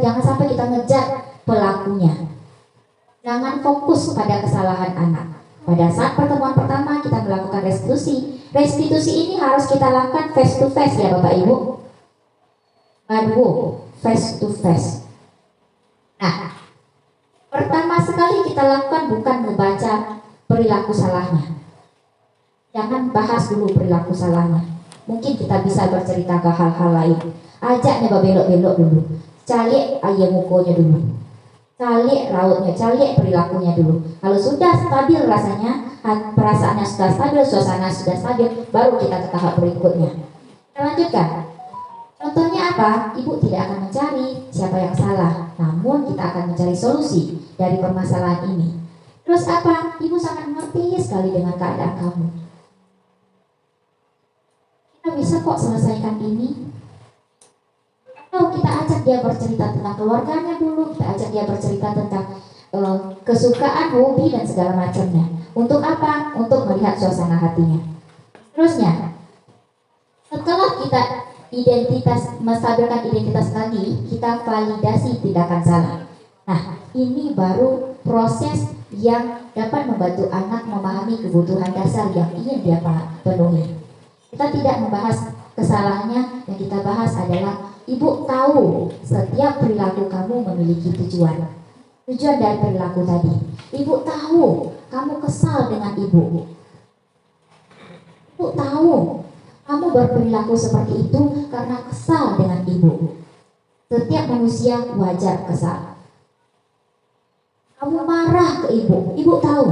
jangan sampai kita ngejar pelakunya. Jangan fokus pada kesalahan anak. Pada saat pertemuan pertama kita melakukan restitusi. Restitusi ini harus kita lakukan face to face ya Bapak Ibu. Aduh, face to face. Nah, pertama sekali kita lakukan bukan membaca perilaku salahnya. Jangan bahas dulu perilaku salahnya. Mungkin kita bisa bercerita ke hal-hal lain. Ajak nyoba belok-belok dulu. Cari ayam mukonya dulu. Cari rautnya, cari perilakunya dulu. Kalau sudah stabil rasanya, perasaannya sudah stabil, suasana sudah stabil, baru kita ke tahap berikutnya. Kita lanjutkan. Contohnya apa? Ibu tidak akan mencari siapa yang salah, namun kita akan mencari solusi dari permasalahan ini. Terus apa? Ibu sangat mengerti sekali dengan keadaan kamu. Kita bisa kok selesaikan ini. Atau kita ajak dia bercerita tentang keluarganya dulu, kita ajak dia bercerita tentang kesukaan, hobi dan segala macamnya. Untuk apa? Untuk melihat suasana hatinya. Terusnya, setelah kita menstabilkan identitas tadi, kita validasi tindakan salah. Nah, ini baru proses yang dapat membantu anak memahami kebutuhan dasar yang ingin dia penuhi. Kita tidak membahas kesalahannya, yang kita bahas adalah ibu tahu setiap perilaku kamu memiliki tujuan. Tujuan dari perilaku tadi. Ibu tahu kamu kesal dengan ibu. Ibu tahu kamu berperilaku seperti itu karena kesal dengan ibu. Setiap manusia wajar kesal. Kamu marah ke ibu. Ibu tahu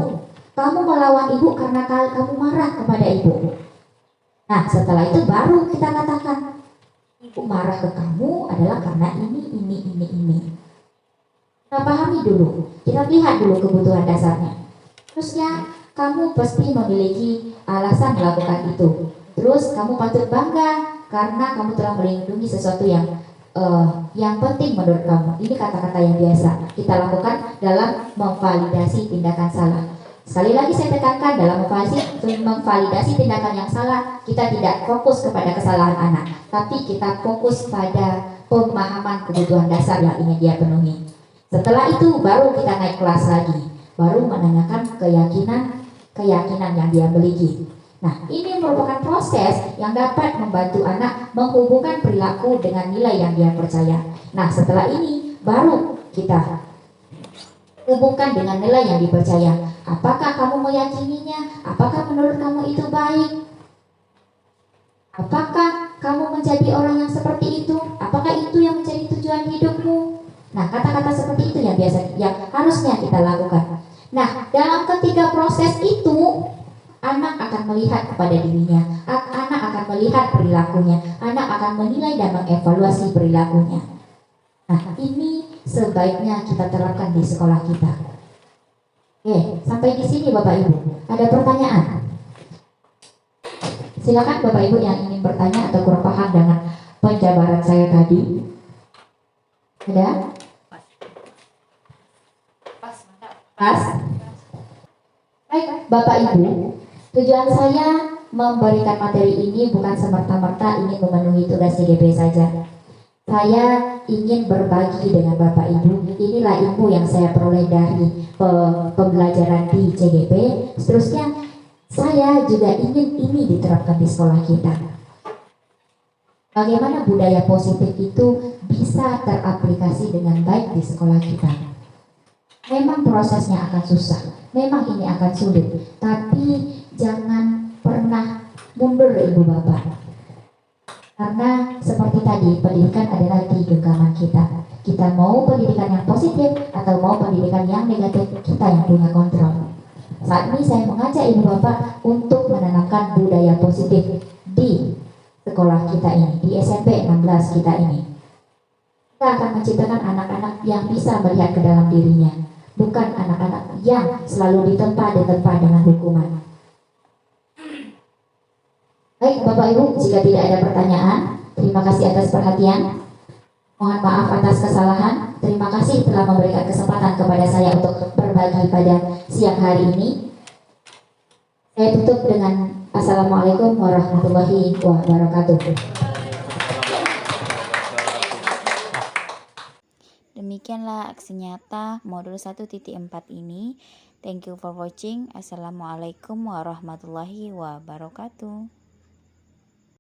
kamu melawan ibu karena kamu marah kepada ibu. Nah, setelah itu baru kita katakan ibu marah ke kamu adalah karena ini. Kita pahami dulu, kita lihat dulu kebutuhan dasarnya. Terusnya, kamu pasti memiliki alasan melakukan itu. Terus kamu patut bangga karena kamu telah melindungi sesuatu yang penting menurut kamu. Ini kata-kata yang biasa kita lakukan dalam memvalidasi tindakan salah. Sekali lagi saya tekankan, dalam memvalidasi tindakan yang salah, kita tidak fokus kepada kesalahan anak, tapi kita fokus pada pemahaman kebutuhan dasar yang ingin dia penuhi. Setelah itu baru kita naik kelas lagi, baru menanyakan keyakinan yang dia miliki. Nah, ini merupakan proses yang dapat membantu anak menghubungkan perilaku dengan nilai yang dia percaya. Nah, setelah ini baru kita hubungkan dengan nilai yang dipercaya. Apakah kamu meyakininya? Apakah menurut kamu itu baik? Apakah kamu menjadi orang yang seperti itu? Apakah itu yang menjadi tujuan hidupmu? Nah, kata-kata seperti itu yang harusnya kita lakukan. Nah, dalam ketiga proses itu, anak akan melihat kepada dirinya, anak akan melihat perilakunya, anak akan menilai dan mengevaluasi perilakunya. Nah, ini sebaiknya kita terapkan di sekolah kita. Oke, sampai di sini Bapak Ibu. Ada pertanyaan? Silakan Bapak Ibu yang ingin bertanya atau kurang paham dengan penjabaran saya tadi. Ada? Pas? Baik, Bapak Ibu. Tujuan saya memberikan materi ini bukan semerta-merta ingin memenuhi tugas CGP saja. Saya ingin berbagi dengan Bapak Ibu. Inilah ilmu yang saya peroleh dari pembelajaran di CGP. Seterusnya, saya juga ingin ini diterapkan di sekolah kita. Bagaimana budaya positif itu bisa teraplikasi dengan baik di sekolah kita. Memang prosesnya akan susah, memang ini akan sulit, tapi jangan pernah mundur Ibu Bapak. Karena seperti tadi, pendidikan adalah di genggaman kita. Kita mau pendidikan yang positif atau mau pendidikan yang negatif, kita yang punya kontrol. Saat ini saya mengajak Ibu Bapak untuk menanamkan budaya positif di sekolah kita ini, di SMP 16 kita ini. Kita akan menciptakan anak-anak yang bisa melihat ke dalam dirinya. bukan anak-anak yang selalu ditempa dengan hukuman. Baik Bapak Ibu, jika tidak ada pertanyaan, terima kasih atas perhatian. Mohon maaf atas kesalahan. Terima kasih telah memberikan kesempatan kepada saya untuk berbagi pada siang hari ini. Saya tutup dengan Assalamualaikum warahmatullahi wabarakatuh. Demikianlah aksi nyata modul 1.4 ini. Thank you for watching. Assalamualaikum warahmatullahi wabarakatuh.